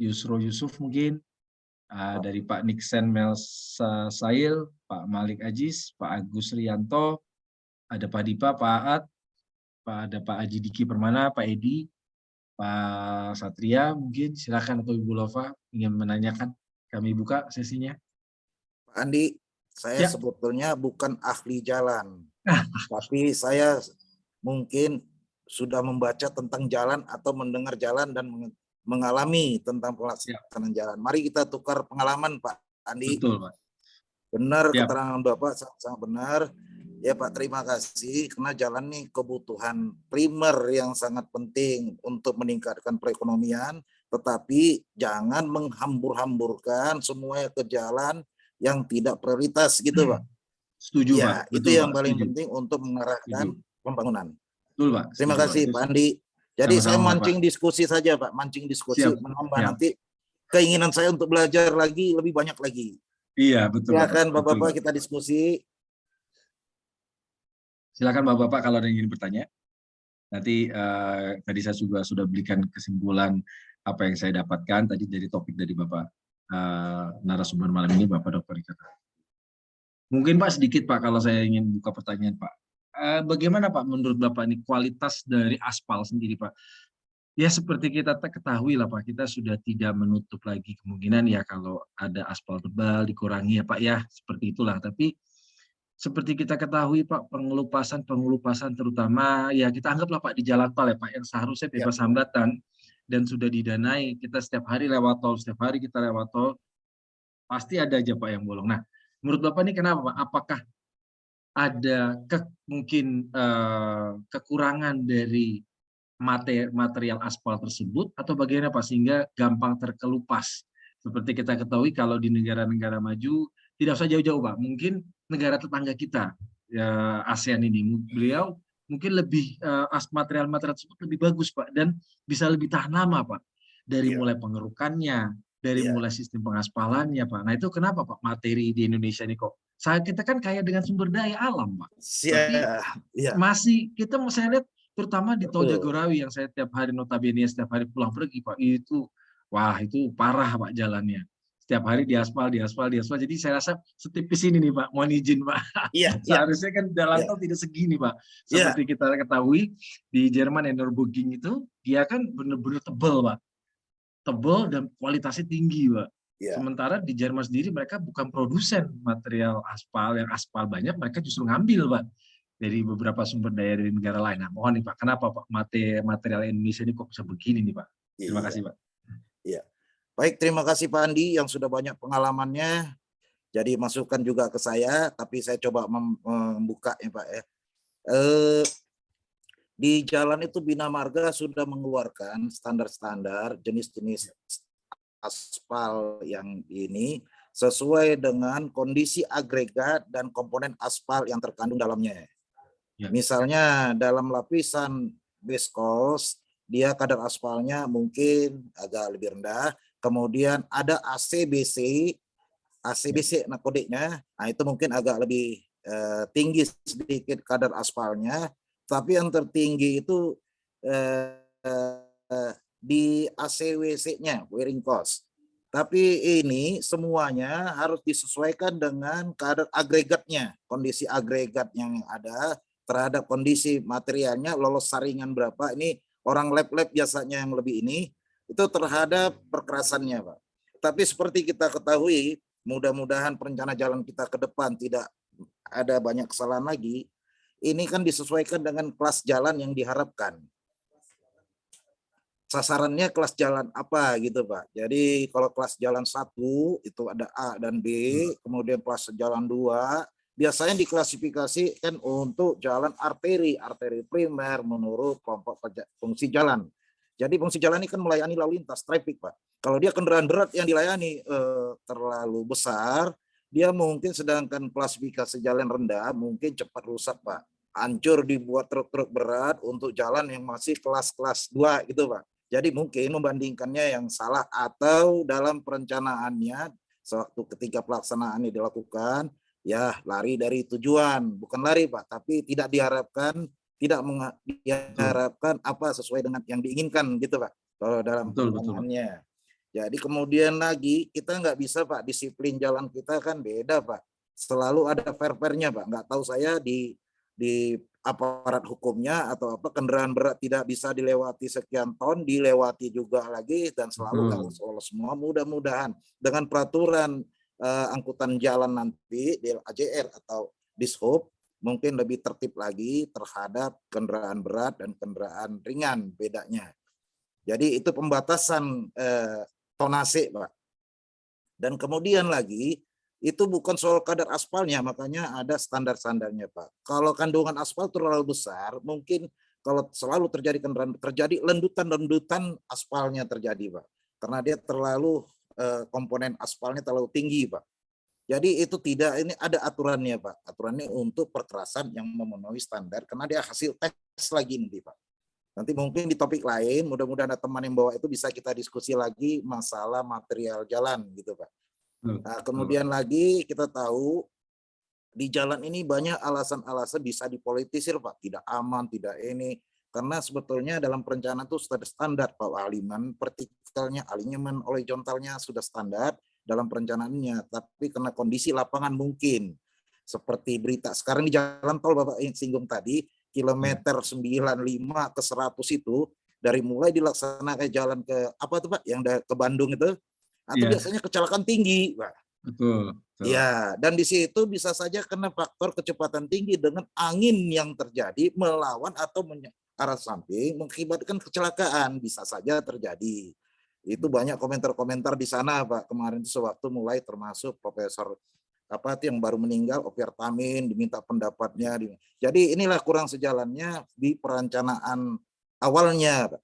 Yusro Yusuf mungkin, dari Pak Nixen Melsa Sail, Pak Malik Ajis, Pak Agus Rianto, ada Pak Dipa, Pak Aat, ada Pak Haji Diki Permana, Pak Edi, Pak Satria mungkin silakan, atau Ibu Lova ingin menanyakan, kami buka sesinya. Pak Andi, saya Ya. sebetulnya bukan ahli jalan, tapi saya mungkin sudah membaca tentang jalan atau mendengar jalan dan mengalami tentang pelaksanaan jalan. Mari kita tukar pengalaman, Pak Andi. Betul, Pak. Benar, Ya. keterangan Bapak sangat benar. Ya Pak, terima kasih, karena jalan ini kebutuhan primer yang sangat penting untuk meningkatkan perekonomian, tetapi jangan menghambur-hamburkan semuanya ke jalan yang tidak prioritas gitu Pak. Setuju Ya, Pak. itu Betul, yang Pak. paling Setuju. penting untuk mengarahkan pembangunan. Betul Pak. Terima Setuju, kasih Pak. Pak Andi. Jadi saya Sama-sama, mancing diskusi saja Pak, mancing diskusi, Siap. menambah Siap. nanti keinginan saya untuk belajar lagi lebih banyak lagi. Iya, betul Pak. Silakan Betul, Bapak-bapak Pak. kita diskusi. Silakan Bapak-bapak kalau ada yang ingin bertanya. Nanti tadi saya juga sudah berikan kesimpulan apa yang saya dapatkan tadi dari topik dari Bapak narasumber malam ini, Bapak Dr. Rika. Mungkin Pak sedikit Pak kalau saya ingin buka pertanyaan Pak. Bagaimana Pak menurut Bapak ini kualitas dari aspal sendiri Pak? Ya seperti kita ketahui lah Pak, kita sudah tidak menutup lagi kemungkinan ya kalau ada aspal tebal dikurangi ya Pak ya, seperti itulah. Tapi seperti kita ketahui Pak, pengelupasan terutama ya kita anggaplah Pak di jalan tol ya Pak, yang seharusnya bebas hambatan dan sudah didanai, kita setiap hari lewat tol, setiap hari kita lewat tol, pasti ada aja Pak yang bolong. Nah, menurut Bapak ini kenapa Pak? Apakah ada mungkin kekurangan dari material aspal tersebut atau bagaimana Pak sehingga gampang terkelupas? Seperti kita ketahui kalau di negara-negara maju tidak usah jauh-jauh Pak, mungkin negara tetangga kita ya, ASEAN ini, beliau mungkin lebih material-material tersebut lebih bagus Pak dan bisa lebih tahan lama Pak, dari mulai pengerukannya, dari mulai sistem pengaspalannya Pak. Nah itu kenapa Pak materi di Indonesia ini kok kita kan kaya dengan sumber daya alam Pak, tapi masih kita saya lihat terutama di Tol Jagorawi yang saya tiap hari notabene setiap hari pulang pergi Pak, itu wah itu parah Pak jalannya. Setiap hari diaspal. Jadi saya rasa setipis ini nih Pak, mohon izin Pak. Seharusnya kan jalan tol tidak segini Pak. Seperti kita ketahui di Jerman Nürburgring itu dia kan benar-benar tebal Pak. Tebal dan kualitasnya tinggi Pak. Sementara di Jerman sendiri mereka bukan produsen material aspal, yang aspal banyak mereka justru ngambil Pak dari beberapa sumber daya dari negara lain. Nah, mohon nih Pak, kenapa Pak material Indonesia ini kok bisa begini nih Pak? Terima kasih Pak. Iya. Baik, terima kasih Pak Andi yang sudah banyak pengalamannya. Jadi masukan juga ke saya, tapi saya coba membuka ya Pak ya. Di jalan itu Bina Marga sudah mengeluarkan standar-standar jenis-jenis aspal yang ini sesuai dengan kondisi agregat dan komponen aspal yang terkandung dalamnya. Misalnya dalam lapisan base coat, dia kadar aspalnya mungkin agak lebih rendah. Kemudian ada ACBC nah kodenya, nah itu mungkin agak lebih tinggi sedikit kadar aspalnya, tapi yang tertinggi itu di ACWC-nya, wearing cost. Tapi ini semuanya harus disesuaikan dengan kadar agregatnya, kondisi agregat yang ada terhadap kondisi materialnya, lolos saringan berapa, ini orang lab-lab biasanya yang lebih ini, itu terhadap perkerasannya Pak. Tapi seperti kita ketahui, mudah-mudahan perencana jalan kita ke depan tidak ada banyak kesalahan lagi, ini kan disesuaikan dengan kelas jalan yang diharapkan. Sasarannya kelas jalan apa gitu Pak. Jadi kalau kelas jalan 1 itu ada A dan B, kemudian kelas jalan 2 biasanya diklasifikasi kan untuk jalan arteri primer menurut kelompok fungsi jalan. Jadi fungsi jalan ini kan melayani lalu lintas traffic, Pak. Kalau dia kendaraan berat yang dilayani terlalu besar, dia mungkin sedangkan klasifikasi jalan rendah mungkin cepat rusak, Pak. Hancur dibuat truk-truk berat untuk jalan yang masih kelas-kelas 2 gitu, Pak. Jadi mungkin membandingkannya yang salah atau dalam perencanaannya sewaktu ketika pelaksanaannya dilakukan ya lari dari tujuan, bukan lari Pak, tapi tidak diharapkan apa sesuai dengan yang diinginkan gitu Pak kalau dalam pertanyaannya. Jadi kemudian lagi kita nggak bisa Pak, disiplin jalan kita kan beda Pak, selalu ada fair-fairnya Pak. Nggak tahu saya di aparat hukumnya atau apa kendaraan berat tidak bisa dilewati sekian ton, dilewati juga lagi dan selalu lolos semua. Mudah-mudahan dengan peraturan angkutan jalan nanti di AJR atau Dishub mungkin lebih tertib lagi terhadap kendaraan berat dan kendaraan ringan bedanya. Jadi itu pembatasan tonase Pak. Dan kemudian lagi itu bukan soal kadar aspalnya, makanya ada standar-standarnya Pak. Kalau kandungan aspal terlalu besar, mungkin kalau selalu terjadi lendutan-lendutan aspalnya terjadi Pak. Karena dia terlalu komponen aspalnya terlalu tinggi Pak. Jadi itu tidak, ini ada aturannya Pak. Aturannya untuk perkerasan yang memenuhi standar karena dia hasil tes lagi nanti Pak. Nanti mungkin di topik lain, mudah-mudahan ada teman yang bawa itu bisa kita diskusi lagi masalah material jalan gitu Pak. Nah, kemudian lagi kita tahu di jalan ini banyak alasan-alasan bisa dipolitisir Pak, tidak aman, tidak ini. Karena sebetulnya dalam perencanaan itu sudah standar Pak Aliman, partikelnya, alinyemen, horizontalnya sudah standar dalam perencanaannya. Tapi karena kondisi lapangan mungkin, seperti berita sekarang di jalan tol Bapak yang singgung tadi, kilometer 95 ke 100 itu, dari mulai dilaksanakan jalan ke, apa tuh Pak, yang ke Bandung itu, atau biasanya kecelakaan tinggi Pak. Betul. Ya, dan di situ bisa saja kena faktor kecepatan tinggi dengan angin yang terjadi melawan atau arah samping mengakibatkan kecelakaan, bisa saja terjadi. Itu banyak komentar-komentar di sana Pak kemarin itu sewaktu mulai, termasuk Profesor apa itu yang baru meninggal Opiar Tamin diminta pendapatnya. Jadi inilah kurang sejalannya di perencanaan awalnya Pak.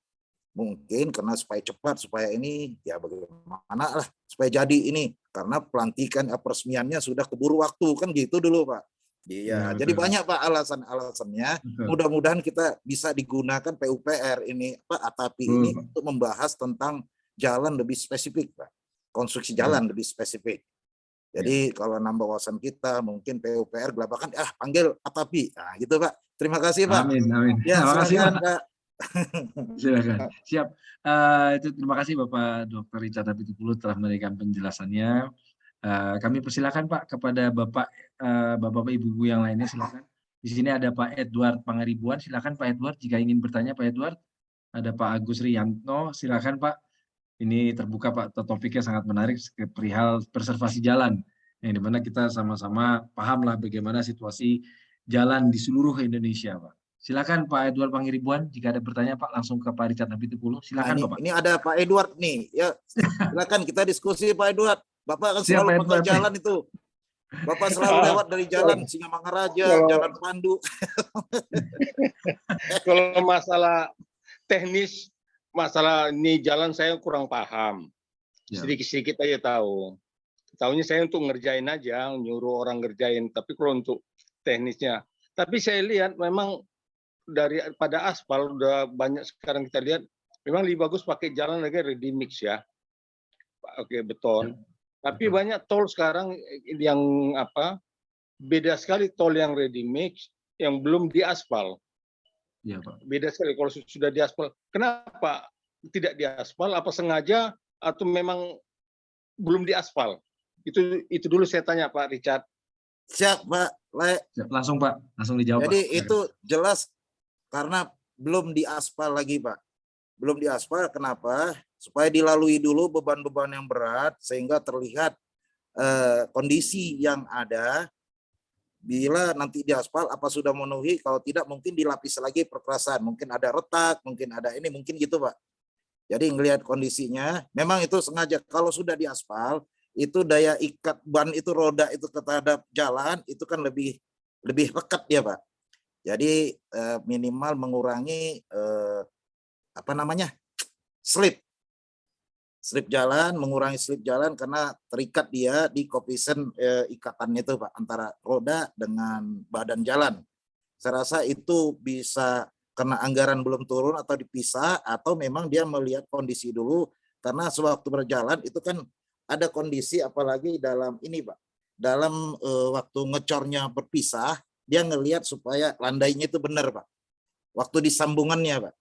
Mungkin karena supaya cepat, supaya ini ya bagaimana lah supaya jadi ini, karena pelantikan peresmiannya sudah keburu waktu kan gitu dulu Pak. Iya, jadi banyak Pak alasan-alasannya. Mudah-mudahan kita bisa digunakan PUPR ini Pak ATAPI ini untuk membahas tentang jalan lebih spesifik Pak, konstruksi jalan lebih spesifik. Jadi kalau nambah wawasan kita mungkin PUPR gelabakan panggil ATAPI, nah gitu Pak. Terima kasih Pak. Amin, amin. Ya, terima kasih Pak. Silakan. Siap. Terima kasih Bapak Dr. Richard Apitupulu telah memberikan penjelasannya. Kami persilakan Pak kepada Bapak Ibu yang lainnya, silakan. Di sini ada Pak Edward Pangaribuan, silakan Pak Edward jika ingin bertanya Pak Edward. Ada Pak Agus Rianto, silakan Pak. Ini terbuka Pak, topiknya sangat menarik perihal preservasi jalan, yang dimana kita sama-sama pahamlah bagaimana situasi jalan di seluruh Indonesia Pak. Silakan Pak Edward Pangaribuan, jika ada bertanya Pak langsung ke Pak Richard Apitupulu. Silakan Bapak. Ini ada Pak Edward nih, ya silakan kita diskusi Pak Edward. Bapak kan selalu pakai jalan itu. Bapak selalu lewat dari jalan Singamangaraja, Jalan Pandu. Kalau masalah teknis, masalah ini jalan saya kurang paham. Sedikit-sedikit aja tahu. Tahunya saya untuk ngerjain aja, nyuruh orang ngerjain. Tapi kalau untuk teknisnya. Tapi saya lihat memang daripada aspal, udah banyak sekarang kita lihat, memang lebih bagus pakai jalan lagi ready mix ya. Oke, beton. Tapi banyak tol sekarang yang beda sekali tol yang ready mix yang belum diaspal. Ya, Pak. Beda sekali kalau sudah diaspal. Kenapa tidak diaspal? Apa sengaja atau memang belum diaspal? Itu dulu saya tanya Pak Richard. Siap Pak. Langsung Pak, langsung dijawab. Jadi Pak. itu jelas karena belum diaspal lagi Pak. Belum diaspal kenapa? Supaya dilalui dulu beban-beban yang berat sehingga terlihat kondisi yang ada. Bila nanti diaspal apa sudah memenuhi, kalau tidak mungkin dilapis lagi perkerasan, mungkin ada retak, mungkin ada ini, mungkin gitu Pak. Jadi ngelihat kondisinya, memang itu sengaja kalau sudah diaspal itu daya ikat ban itu roda itu terhadap jalan itu kan lebih pekat ya Pak. Jadi minimal mengurangi apa namanya slip jalan, mengurangi slip jalan karena terikat dia di koefisien ikatannya itu Pak antara roda dengan badan jalan. Saya rasa itu bisa karena anggaran belum turun atau dipisah atau memang dia melihat kondisi dulu karena sewaktu berjalan itu kan ada kondisi apalagi dalam ini Pak. Dalam waktu ngecornya berpisah dia ngelihat supaya landainya itu benar Pak. Waktu di sambungannya Pak.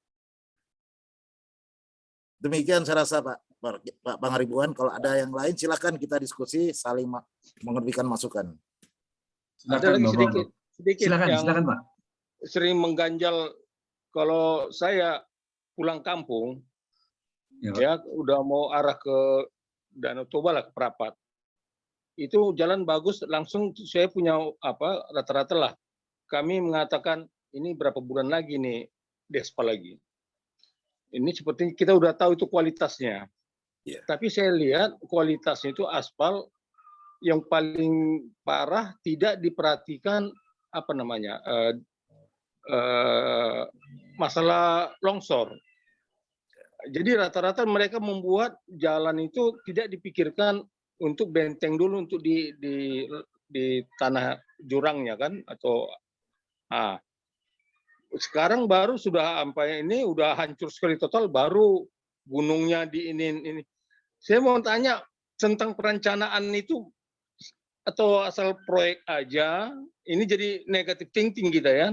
Demikian saya rasa Pak Pangaribuan. Kalau ada yang lain silakan kita diskusi saling memberikan masukan. Ada lagi sedikit silakan Pak. Sering mengganjal kalau saya pulang kampung ya udah mau arah ke Danau Toba lah ke Prapat. Itu jalan bagus langsung saya punya apa rata-rata lah. Kami mengatakan ini berapa bulan lagi nih Despa lagi. Ini seperti kita udah tahu itu kualitasnya. Yeah. Tapi saya lihat kualitasnya itu aspal yang paling parah tidak diperhatikan apa namanya masalah longsor. Jadi rata-rata mereka membuat jalan itu tidak dipikirkan untuk benteng dulu untuk di tanah jurangnya kan atau sekarang baru sudah sampai ini udah hancur sekali total baru gunungnya di ini. Saya mau tanya tentang perencanaan itu atau asal proyek aja ini jadi negatif thinking kita ya.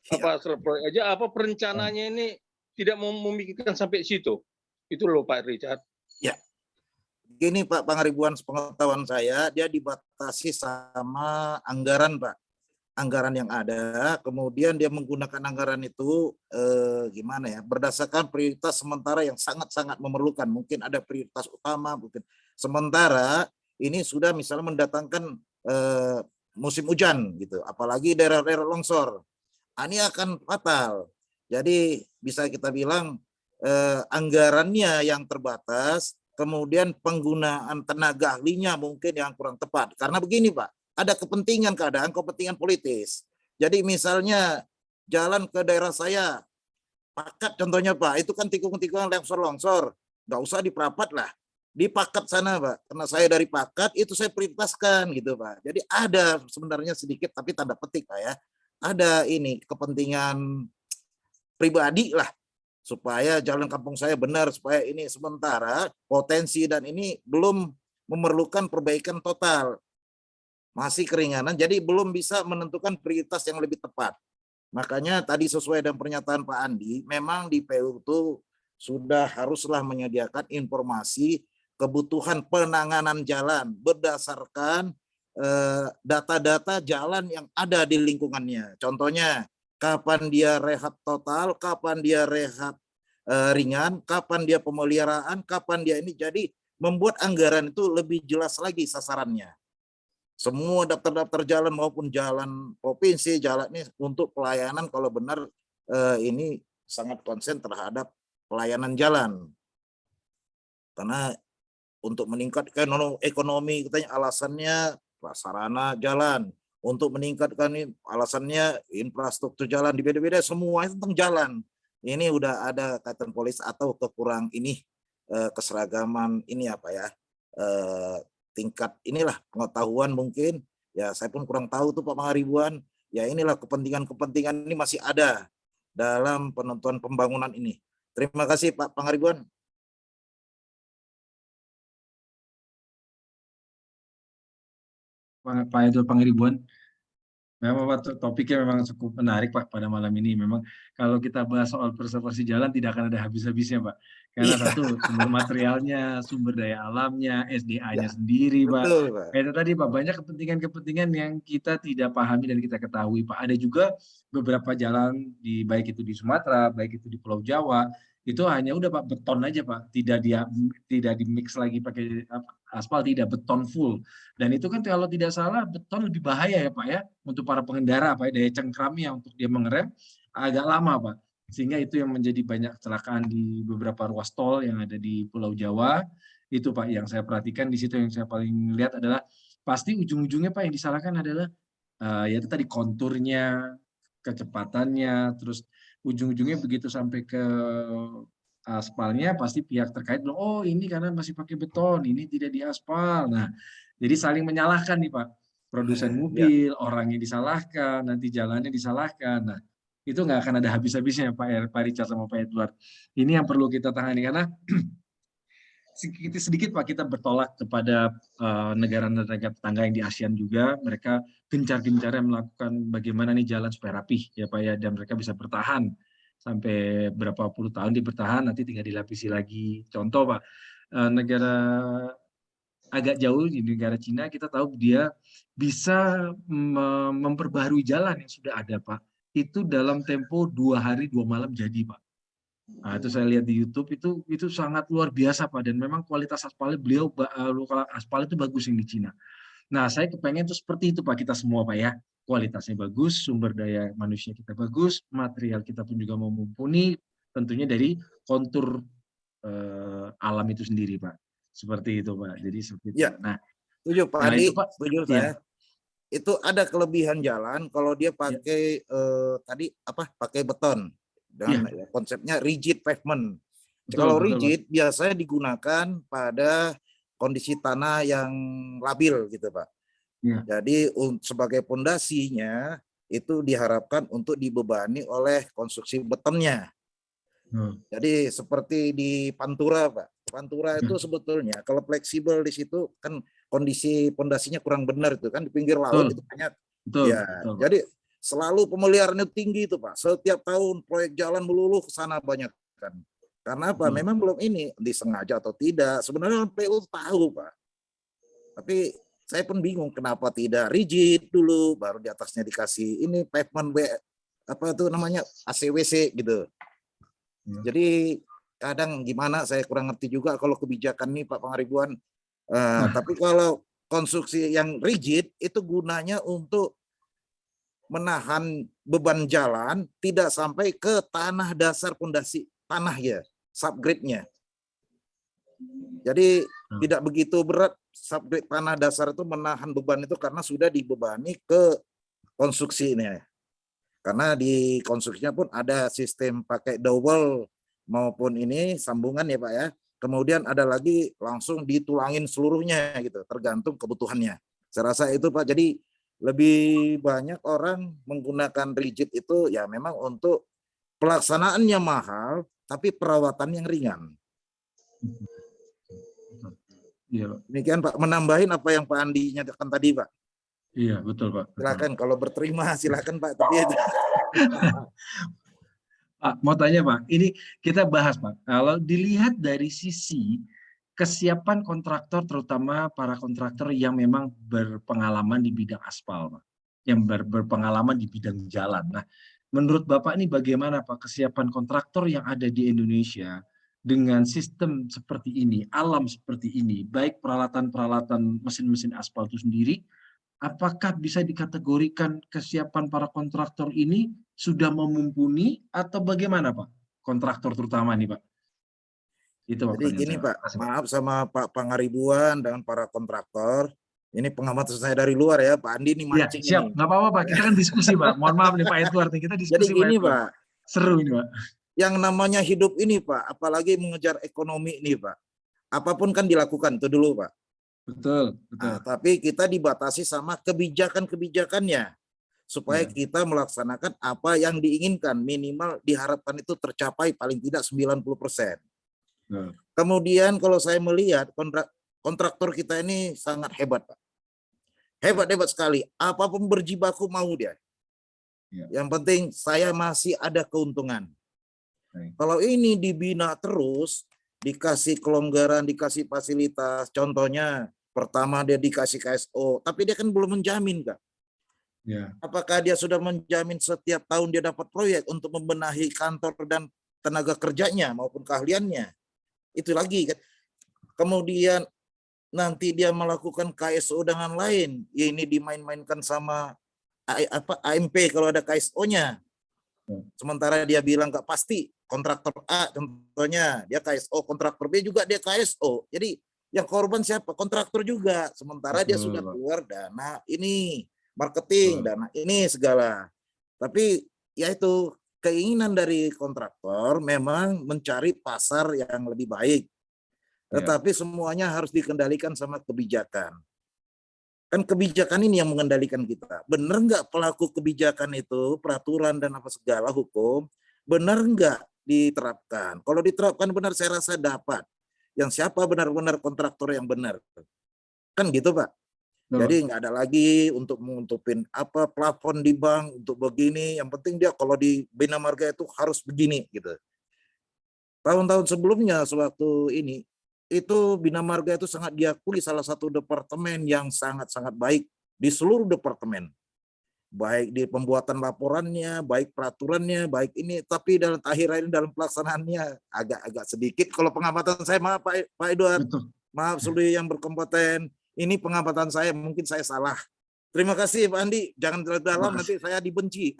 Apa asal proyek aja apa perencananya ini tidak mau memikirkan sampai situ. Itu loh Pak Richard. Ya. Gini Pak Pangaribuan, sepengetahuan saya dia dibatasi sama anggaran Pak. Anggaran yang ada, kemudian dia menggunakan anggaran itu gimana ya, berdasarkan prioritas sementara yang sangat-sangat memerlukan. Mungkin ada prioritas utama, mungkin sementara ini sudah misalnya mendatangkan musim hujan gitu, apalagi daerah-daerah longsor. Ini akan fatal. Jadi bisa kita bilang anggarannya yang terbatas, kemudian penggunaan tenaga ahlinya mungkin yang kurang tepat. Karena begini Pak, ada kepentingan kepentingan politis. Jadi misalnya jalan ke daerah saya, Pakat contohnya Pak, itu kan tikung-tikungan longsor, nggak usah di Prapat lah, di Pakat sana Pak. Karena saya dari Pakat itu saya prioritaskan gitu Pak. Jadi ada sebenarnya sedikit tapi tanda petik Pak ya. Ada ini kepentingan pribadi lah supaya jalan kampung saya benar, supaya ini sementara potensi dan ini belum memerlukan perbaikan total. Masih keringanan, jadi belum bisa menentukan prioritas yang lebih tepat. Makanya tadi sesuai dengan pernyataan Pak Andi, memang di PU itu sudah haruslah menyediakan informasi kebutuhan penanganan jalan berdasarkan data-data jalan yang ada di lingkungannya. Contohnya, kapan dia rehab total, kapan dia rehab ringan, kapan dia pemeliharaan, kapan dia ini. Jadi membuat anggaran itu lebih jelas lagi sasarannya. Semua daftar-daftar jalan maupun jalan provinsi, jalan ini untuk pelayanan kalau benar ini sangat konsen terhadap pelayanan jalan. Karena untuk meningkatkan ekonomi katanya alasannya prasarana jalan. Untuk meningkatkan ini alasannya infrastruktur jalan di beda-beda, semua itu tentang jalan. Ini udah ada kaitan polis atau kekurang ini keseragaman ini apa ya? Tingkat inilah pengetahuan mungkin ya saya pun kurang tahu tuh Pak Pangaribuan ya inilah kepentingan ini masih ada dalam penentuan pembangunan ini. Terima kasih Pak Pangaribuan. Pak Edul Pangaribuan, memang topiknya memang cukup menarik Pak pada malam ini. Memang kalau kita bahas soal preservasi jalan tidak akan ada habis-habisnya Pak. Karena satu, sumber materialnya, sumber daya alamnya, SDA-nya sendiri Pak. Kayak tadi Pak, banyak kepentingan-kepentingan yang kita tidak pahami dan kita ketahui Pak. Ada juga beberapa jalan, baik itu di Sumatera, baik itu di Pulau Jawa, itu hanya udah Pak beton aja Pak. Tidak di mix lagi pakai aspal, tidak beton full. Dan itu kan kalau tidak salah beton lebih bahaya ya Pak ya, untuk para pengendara Pak, daya cengkramnya untuk dia mengerem agak lama Pak. Sehingga itu yang menjadi banyak kecelakaan di beberapa ruas tol yang ada di Pulau Jawa. Itu Pak yang saya perhatikan di situ, yang saya paling lihat adalah pasti ujung-ujungnya Pak yang disalahkan adalah yaitu tadi konturnya, kecepatannya, terus ujung-ujungnya begitu sampai ke aspalnya pasti pihak terkait bilang, oh ini karena masih pakai beton, ini tidak diaspal. Nah, jadi saling menyalahkan nih Pak. Produsen Ya. mobil, orangnya disalahkan, nanti jalannya disalahkan. Nah, itu nggak akan ada habis-habisnya Pak Richard sama Pak Edward. Ini yang perlu kita tangani karena sedikit Pak kita bertolak kepada negara-negara tetangga yang di ASEAN juga, mereka gencar-gencarnya melakukan bagaimana nih jalan supaya rapih ya Pak ya, dan mereka bisa bertahan sampai berapa puluh tahun dia bertahan, nanti tinggal dilapisi lagi. Contoh Pak, negara agak jauh di negara Cina kita tahu dia bisa memperbaharui jalan yang sudah ada Pak, itu dalam tempo 2 hari 2 malam jadi Pak. Nah, itu saya lihat di YouTube itu sangat luar biasa Pak, dan memang kualitas aspalnya aspal itu bagus yang di Cina. Nah, saya kepengen tuh seperti itu Pak kita semua Pak ya. Kualitasnya bagus, sumber daya manusia kita bagus, material kita pun juga mumpuni, tentunya dari kontur alam itu sendiri Pak. Seperti itu Pak. Jadi seperti itu. Ya, setuju Pak Andi, itu Pak. setuju Ya. saya. Itu ada kelebihan jalan kalau dia pakai tadi pakai beton. Dan konsepnya rigid pavement. Kalau rigid biasanya digunakan pada kondisi tanah yang labil gitu Pak. Ya. Jadi sebagai pondasinya itu diharapkan untuk dibebani oleh konstruksi betonnya. Jadi seperti di Pantura Pak. Pantura itu sebetulnya kalau fleksibel di situ kan kondisi pondasinya kurang benar itu kan di pinggir laut itu banyak. Jadi selalu pemeliharaannya tinggi itu Pak. Setiap tahun proyek jalan meluluh ke sana banyak kan. Karena apa? Memang belum ini disengaja atau tidak. Sebenarnya PU tahu Pak. Tapi saya pun bingung kenapa tidak rigid dulu, baru di atasnya dikasih ini pavement ACWC gitu. Jadi kadang gimana saya kurang ngerti juga kalau kebijakan nih Pak Pangaribuan. Tapi kalau konstruksi yang rigid itu gunanya untuk menahan beban jalan tidak sampai ke tanah dasar pondasi tanah ya, subgrade-nya. Jadi tidak begitu berat subgrade tanah dasar itu menahan beban itu karena sudah dibebani ke konstruksi ini. Karena di konstruksinya pun ada sistem pakai double maupun ini sambungan ya Pak ya. Kemudian ada lagi langsung ditulangin seluruhnya gitu, tergantung kebutuhannya. Saya rasa itu Pak. Jadi lebih banyak orang menggunakan rigid itu ya memang untuk pelaksanaannya mahal, tapi perawatan yang ringan. Iya, demikian Pak, menambahin apa yang Pak Andi nyatakan tadi Pak. Iya, betul Pak. Silakan kalau berterima silakan Pak. Tapi Pak, mau tanya Pak, ini kita bahas Pak, kalau dilihat dari sisi kesiapan kontraktor, terutama para kontraktor yang memang berpengalaman di bidang aspal, Pak, yang berpengalaman di bidang jalan. Nah, menurut Bapak ini bagaimana Pak kesiapan kontraktor yang ada di Indonesia dengan sistem seperti ini, alam seperti ini, baik peralatan-peralatan mesin-mesin aspal itu sendiri, apakah bisa dikategorikan kesiapan para kontraktor ini sudah mumpuni atau bagaimana Pak? Kontraktor terutama nih Pak. Itu jadi gini Pak, maaf sama Pak Pangaribuan dan para kontraktor. Ini pengamat saya dari luar ya, Pak Andi ini mancing. Ya, siap, nggak apa-apa Pak. Kita kan diskusi Pak. Mohon maaf nih Pak Edward, kita diskusi. Jadi gini Pak, seru ini Pak. Yang namanya hidup ini Pak, apalagi mengejar ekonomi ini Pak, apapun kan dilakukan itu dulu Pak. Betul. Nah, tapi kita dibatasi sama kebijakan-kebijakannya supaya kita melaksanakan apa yang diinginkan, minimal diharapkan itu tercapai paling tidak 90%. Kemudian kalau saya melihat kontraktor kita ini sangat hebat Pak. Hebat sekali. Apapun berjibaku mau dia. Yang penting saya masih ada keuntungan. Kalau ini dibina terus, dikasih kelonggaran, dikasih fasilitas, contohnya pertama dia dikasih KSO, tapi dia kan belum menjamin Kak. Apakah dia sudah menjamin setiap tahun dia dapat proyek untuk membenahi kantor dan tenaga kerjanya maupun keahliannya? Itu lagi kan. Kemudian nanti dia melakukan KSO dengan lain, ya ini dimain-mainkan sama AMP kalau ada KSO-nya. Sementara dia bilang nggak pasti, kontraktor A contohnya dia KSO, kontraktor B juga dia KSO. Jadi Yang korban siapa? Kontraktor juga. Sementara dia sudah Betul. keluar dana ini, marketing, Betul. dana ini segala. Tapi ya itu keinginan dari kontraktor memang mencari pasar yang lebih baik. Ya. Tetapi semuanya harus dikendalikan sama kebijakan. Kan kebijakan ini yang mengendalikan kita. Benar nggak pelaku kebijakan itu, peraturan dan apa segala hukum, benar nggak diterapkan? Kalau diterapkan benar, saya rasa dapat. Yang siapa benar-benar kontraktor yang benar. Kan gitu, Pak. Betul. Jadi nggak ada lagi untuk mengutupin apa plafon di bank untuk begini. Yang penting dia kalau di Bina Marga itu harus begini gitu. Tahun-tahun sebelumnya sewaktu ini itu Bina Marga itu sangat diakui salah satu departemen yang sangat-sangat baik di seluruh departemen. Baik di pembuatan laporannya, baik peraturannya, baik ini, tapi dalam akhir-akhir dalam pelaksanaannya agak-agak sedikit. Kalau pengamatan saya, maaf Pak Edward, Betul. maaf seluruh yang berkompeten, ini pengamatan saya, mungkin saya salah. Terima kasih Pak Andi, jangan terlalu dalam nanti saya dibenci.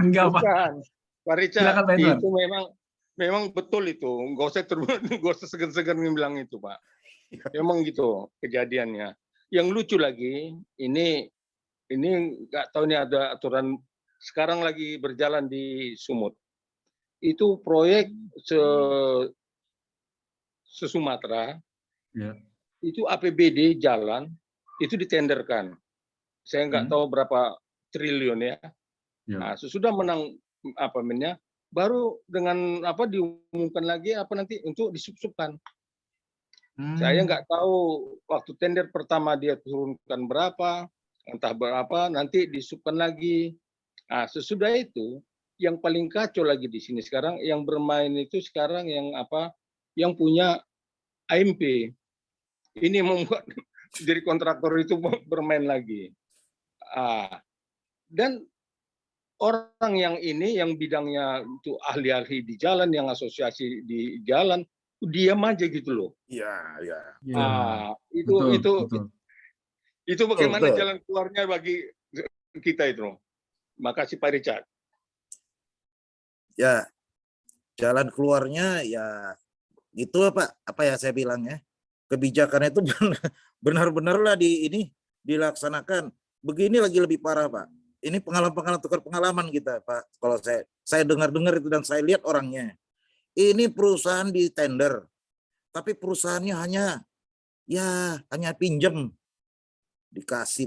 Enggak, Pak. Bukan. Pak Richard, Silakan, Pak Edward. itu memang betul itu. Nggak usah segan-segan bilang itu, Pak. Memang gitu kejadiannya. Yang lucu lagi, ini nggak tahu nih ada aturan sekarang lagi berjalan di Sumut. Itu proyek se-Sumatera, Ya. itu APBD jalan itu ditenderkan. Saya nggak tahu berapa triliun ya. Ya. Nah, sesudah menang apa namanya, baru dengan apa diumumkan lagi apa nanti untuk disubsubkan. Saya nggak tahu waktu tender pertama dia turunkan berapa, entah berapa, nanti disubkan lagi. Nah, sesudah itu yang paling kacau lagi di sini sekarang yang bermain itu sekarang yang apa? Yang punya AMP. Ini membuat jadi kontraktor itu bermain lagi. Dan orang yang ini yang bidangnya itu ahli-ahli di jalan, yang asosiasi di jalan, diam aja gitu loh. Iya, iya. Ya. Itu bagaimana Betul. jalan keluarnya bagi kita itu. Makasih Pak Richard. Ya, jalan keluarnya ya itu apa ya saya bilangnya, kebijakan itu benar-benarlah dilaksanakan. Begini lagi lebih parah Pak. Ini pengalaman tukar pengalaman kita Pak. Kalau saya dengar itu dan saya lihat orangnya. Ini perusahaan di tender, tapi perusahaannya hanya pinjam, dikasih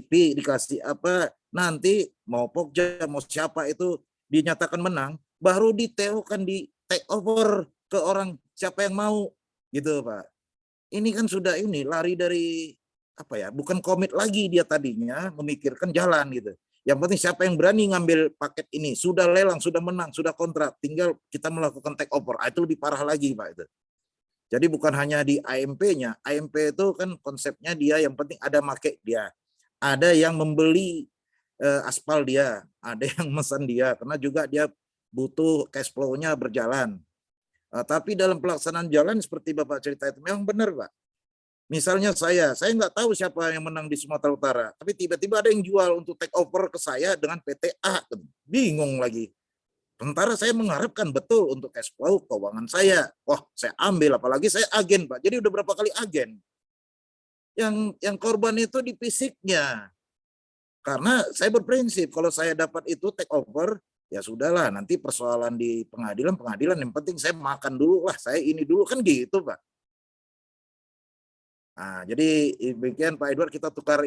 apa, nanti mau Pokja mau siapa itu dinyatakan menang, baru di take over ke orang siapa yang mau gitu Pak. Ini kan sudah lari dari apa ya, bukan komit lagi dia tadinya memikirkan jalan gitu. Yang penting siapa yang berani ngambil paket ini, sudah lelang, sudah menang, sudah kontrak, tinggal kita melakukan take over. Itu lebih parah lagi Pak itu. Jadi bukan hanya di AMP-nya, AMP itu kan konsepnya dia yang penting ada make dia. Ada yang membeli aspal dia, ada yang mesan dia, karena juga dia butuh cash flow-nya berjalan. Tapi dalam pelaksanaan jalan seperti Bapak cerita itu memang benar Pak. Misalnya saya nggak tahu siapa yang menang di Sumatera Utara, tapi tiba-tiba ada yang jual untuk take over ke saya dengan PT A, bingung lagi. Sementara saya mengharapkan betul untuk cash flow keuangan saya. Wah, saya ambil, apalagi saya agen Pak. Jadi udah berapa kali agen. Yang korban itu di fisiknya. Karena saya berprinsip kalau saya dapat itu take over, ya sudahlah, nanti persoalan di pengadilan yang penting saya makan dulu lah, saya ini dulu kan gitu Pak. Nah, jadi demikian Pak Edward, kita tukar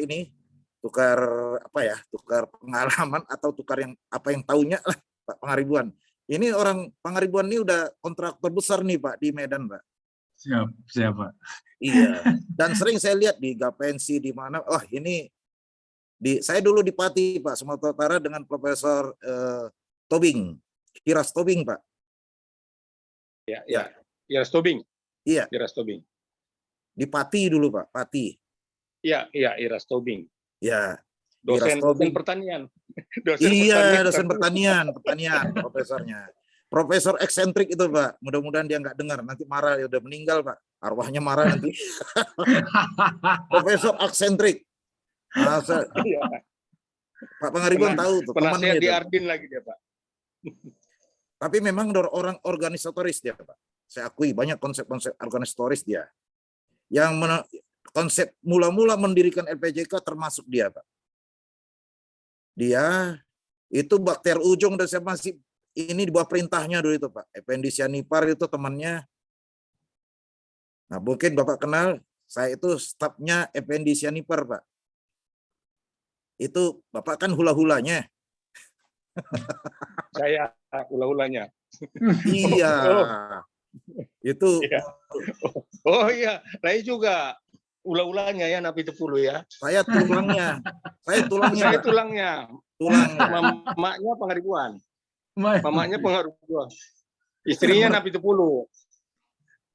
pengalaman atau tukar apa yang taunya lah Pak Pangaribuan. Ini orang Pangaribuan ini udah kontraktor besar nih Pak di Medan Pak. Siap Pak. Iya. Dan sering saya lihat di Gapensi di mana, saya dulu di Pati Pak, Sumatera Utara dengan Profesor Tobing, Iras Tobing Pak. Ya. Iras Tobing. Iya. Iras Tobing. Di Pati dulu Pak, Pati. Iya, Iras Tobing. Ya. Dosen pertanian. Dosen pertanian profesornya. Profesor eksentrik itu Pak. Mudah-mudahan dia nggak dengar, nanti marah, dia udah meninggal Pak. Arwahnya marah nanti. Profesor eksentrik. Pak Pangaribuan tahu tuh. Penasihat di Ardin lagi dia Pak. Tapi memang orang organisatoris dia Pak. Saya akui banyak konsep-konsep organisatoris dia. Yang konsep mula-mula mendirikan LPJK termasuk dia, Pak. Dia itu bakter ujung dan saya masih ini di bawah perintahnya dulu itu, Pak. Effendi Sianipar itu temannya. Nah, mungkin Bapak kenal, saya itu stafnya Effendi Sianipar, Pak. Itu Bapak kan hula-hulanya. Saya hula-hulanya. Iya. Itu Iya. Oh iya, saya juga ula-ulanya ya Napi 10 ya. saya tulangnya. Saya tulangnya. Saya Pak. tulangnya. Tulangnya. Mamanya Pengaribuan. Mamanya Pengaribuan. Istrinya Napi 10.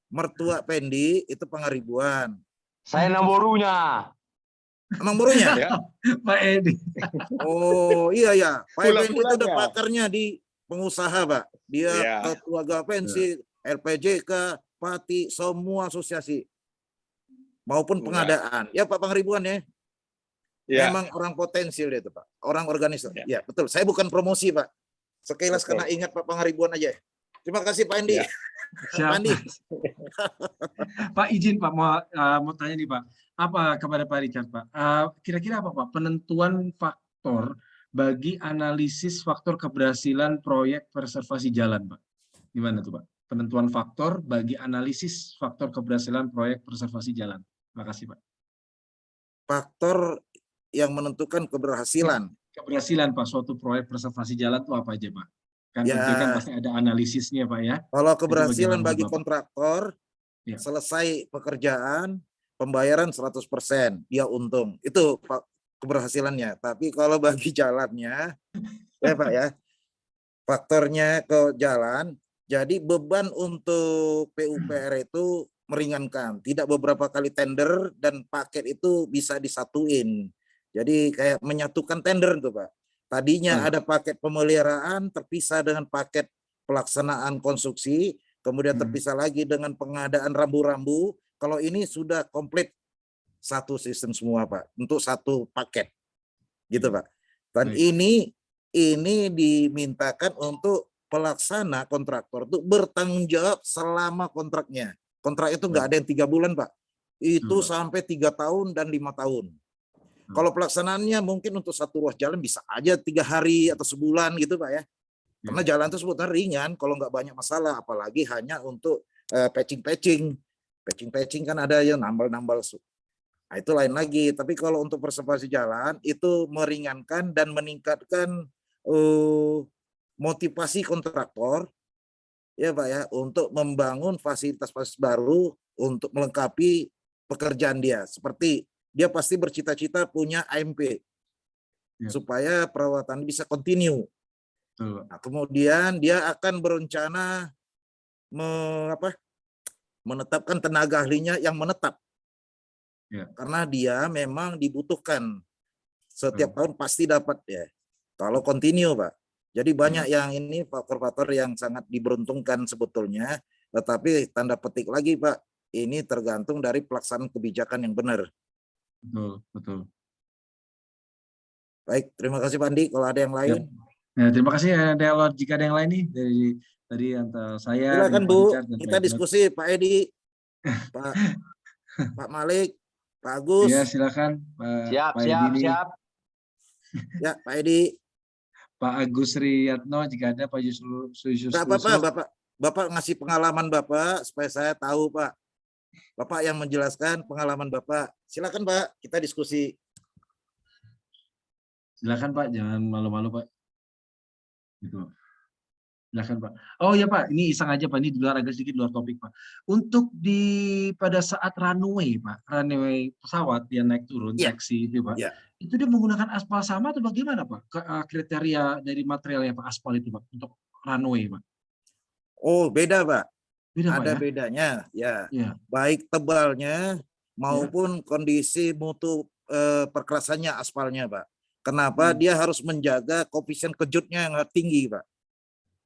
Mertua Pendi itu Pengaribuan. Saya namborunya. Emang burunya? Ya. Pak Edi. Oh iya ya. Pak Effendi itu udah Hula-hulanya. pakarnya di pengusaha, Pak. Dia Iya. ketua Gapensi, LPJK, Pati, semua asosiasi maupun Iya. pengadaan. Ya Pak Pengaribuan ya. Ya. Memang orang potensial dia itu, Pak. Orang organisasi. Ya. Ya, betul. Saya bukan promosi, Pak. Sekilas Betul. kena ingat Pak Pengaribuan aja. Terima kasih Pak Andi. Ya. Siap. Pak Andi. Pak izin Pak mau tanya nih Pak, apa kepada Pak Richard Pak, kira-kira apa Pak penentuan faktor bagi analisis faktor keberhasilan proyek preservasi jalan Pak? Gimana tuh Pak? Penentuan faktor bagi analisis faktor keberhasilan proyek preservasi jalan. Terima kasih Pak. Faktor yang menentukan keberhasilan. Keberhasilan Pak suatu proyek preservasi jalan itu apa aja Pak? Kan Ya. tentu kan pasti ada analisisnya Pak ya. Kalau keberhasilan bagaimana, bagi Bapak? kontraktor, Ya. selesai pekerjaan, pembayaran 100%, dia untung. Itu Pak keberhasilannya. Tapi kalau bagi jalannya, ya Pak ya, faktornya ke jalan, jadi beban untuk PUPR itu meringankan. Tidak beberapa kali tender dan paket itu bisa disatuin. Jadi kayak menyatukan tender tuh Pak. Tadinya ada paket pemeliharaan terpisah dengan paket pelaksanaan konstruksi, kemudian terpisah lagi dengan pengadaan rambu-rambu. Kalau ini sudah komplit satu sistem semua Pak, untuk satu paket. Gitu Pak. Dan Baik. ini dimintakan untuk pelaksana kontraktor itu bertanggung jawab selama kontraknya. Kontrak itu nggak ada yang 3 bulan Pak. Itu sampai 3 tahun dan 5 tahun. Kalau pelaksanaannya mungkin untuk satu ruas jalan bisa aja 3 hari atau sebulan gitu Pak ya. Karena jalan itu sebetulnya ringan kalau nggak banyak masalah, apalagi hanya untuk patching-patching. Patching-patching kan ada yang nambal-nambal. Nah, itu lain lagi. Tapi kalau untuk preservasi jalan itu meringankan dan meningkatkan motivasi kontraktor ya Pak ya untuk membangun fasilitas-fasilitas baru untuk melengkapi pekerjaan dia. Seperti dia pasti bercita-cita punya AMP supaya perawatan bisa continue. Nah, kemudian dia akan berencana menetapkan tenaga ahlinya yang menetap. Karena dia memang dibutuhkan setiap tahun pasti dapat ya. Kalau continue Pak. Jadi banyak yang ini faktor-faktor yang sangat diberuntungkan sebetulnya, tetapi tanda petik lagi Pak, ini tergantung dari pelaksanaan kebijakan yang benar. Betul. Baik, terima kasih Pak Andi. Kalau ada yang lain. Ya, terima kasih jika ada yang lain nih dari tadi antara saya. Silakan Bu, kita diskusi Pak Edi, Pak Malik, Pak Agus. Ya silakan Siap. Ya Pak Edi. Pak Agus Riyatno jika ada Pak Yusuf. Bapak ngasih pengalaman Bapak supaya saya tahu Pak. Bapak yang menjelaskan pengalaman Bapak. Silakan Pak, kita diskusi. Silakan Pak, jangan malu-malu Pak. Gitu. Silakan Pak. Oh ya Pak, ini iseng aja Pak, ini agak sedikit luar topik Pak. Untuk pada saat runway Pak, runway pesawat dia naik turun taksi itu Pak. Itu dia menggunakan aspal sama atau bagaimana Pak? Kriteria dari materialnya Pak aspal itu Pak untuk runway Pak. Oh, beda Pak. Pak, ada bedanya ya. Baik tebalnya maupun kondisi mutu perkerasannya aspalnya Pak. Kenapa dia harus menjaga koefisien kejutnya yang tinggi Pak.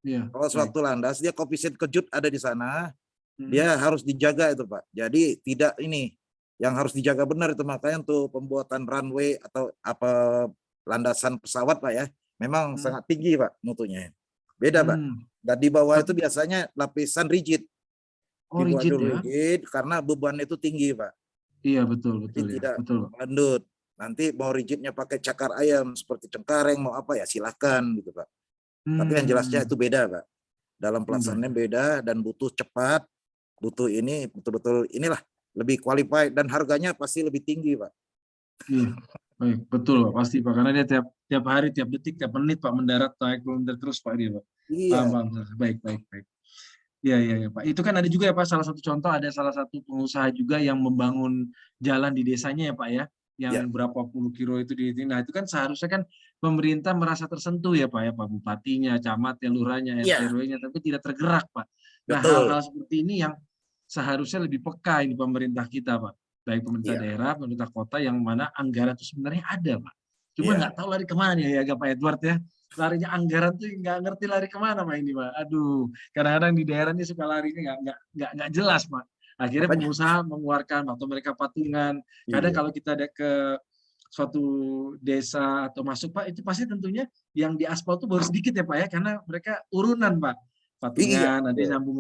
Kalau sewaktu landas dia koefisien kejut ada di sana, dia harus dijaga itu Pak. Jadi tidak ini yang harus dijaga benar itu, makanya untuk pembuatan runway atau landasan pesawat Pak ya, memang sangat tinggi Pak mutunya. Beda Pak. Dan di bawah itu biasanya lapisan rigid. Oh, dibuat rigid dulu ya? rigid karena beban itu tinggi, Pak. Iya, betul, Jadi betul ya. tidak Betul, Pak. landut. Nanti mau rigidnya pakai cakar ayam seperti cengkareng mau apa ya silahkan gitu, Pak. Tapi yang jelasnya itu beda, Pak. Dalam pelaksanaannya beda dan butuh cepat, butuh ini betul-betul inilah lebih qualified dan harganya pasti lebih tinggi, Pak. Iya, baik, betul Pak, pasti Pak. Karena dia tiap hari, tiap detik, tiap menit Pak mendarat naik kilometer terus Pak dia Pak. Paham, Iya, paham. Baik, baik, baik. Iya, iya, iya Pak. Itu kan ada juga ya Pak, salah satu contoh ada salah satu pengusaha juga yang membangun jalan di desanya ya Pak ya, yang ya, berapa puluh kilo itu di. Nah itu kan seharusnya kan pemerintah merasa tersentuh ya Pak ya, Pak Bupatinya, camatnya, lurahnya, RT iya, RW-nya, tapi tidak tergerak Pak. Nah hal-hal betul. seperti ini yang seharusnya lebih peka ini pemerintah kita Pak, baik pemerintah Iya, daerah, pemerintah kota yang mana anggaran itu sebenarnya ada Pak. Cuma iya. nggak tahu lari kemana ya Pak Edward ya. Larinya anggaran tuh nggak ngerti lari kemana Pak ini Pak. Aduh, kadang-kadang di daerah ini suka larinya nggak jelas Pak. Akhirnya Makanya, pengusaha mengeluarkan atau mereka patungan. Kadang iya, kalau kita ada ke suatu desa atau masuk Pak, itu pasti tentunya yang di aspal tuh baru sedikit ya Pak ya, karena mereka urunan Pak. iya, Patungan, nanti betul. nyambung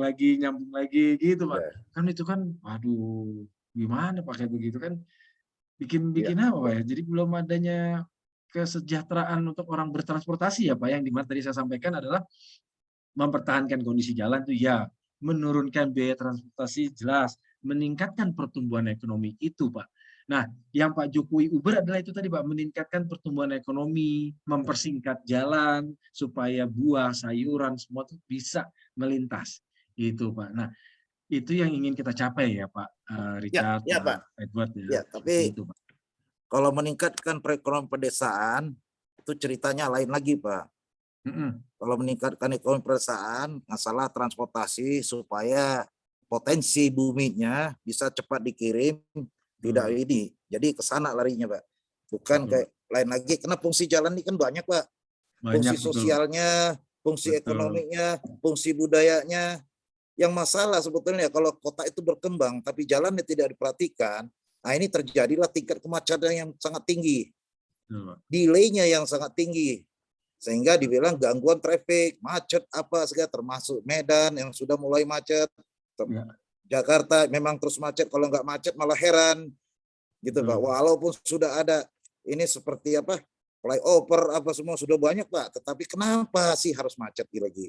lagi gitu Pak. Iya, Kan itu kan, waduh, gimana pakai begitu kan? iya, Bikin apa Pak betul. ya? Jadi belum adanya kesejahteraan untuk orang bertransportasi ya Pak, yang dimana tadi saya sampaikan adalah mempertahankan kondisi jalan itu ya, menurunkan biaya transportasi jelas, meningkatkan pertumbuhan ekonomi itu Pak. Nah, yang Pak Jokowi uber adalah itu tadi Pak, meningkatkan pertumbuhan ekonomi, mempersingkat jalan supaya buah, sayuran semua itu bisa melintas. Itu Pak. Nah, itu yang ingin kita capai ya Pak Ya, Richard, ya, Pak. Pak Edward ya. Ya, Seperti tapi itu Pak. kalau meningkatkan perekonomian pedesaan itu ceritanya lain lagi, Pak. Kalau meningkatkan ekonomi pedesaan, masalah transportasi supaya potensi buminya bisa cepat dikirim, tidak ini. Jadi ke sana larinya, Pak. Bukan Betul, kayak Pak. lain lagi. Karena fungsi jalan ini kan banyak, Pak. Banyak Fungsi betul Pak. sosialnya, fungsi Betul. ekonominya, fungsi budayanya. Yang masalah sebetulnya kalau kota itu berkembang, tapi jalannya tidak diperhatikan, nah ini terjadilah tingkat kemacetan yang sangat tinggi. Betul, Pak. Delay-nya yang sangat tinggi. Sehingga dibilang gangguan traffic, macet apa segala, termasuk Medan yang sudah mulai macet. Ya, Jakarta memang terus macet, kalau nggak macet malah heran. Gitu Pak. betul. Walaupun sudah ada ini seperti apa flyover apa semua sudah banyak Pak, tetapi kenapa sih harus macet lagi?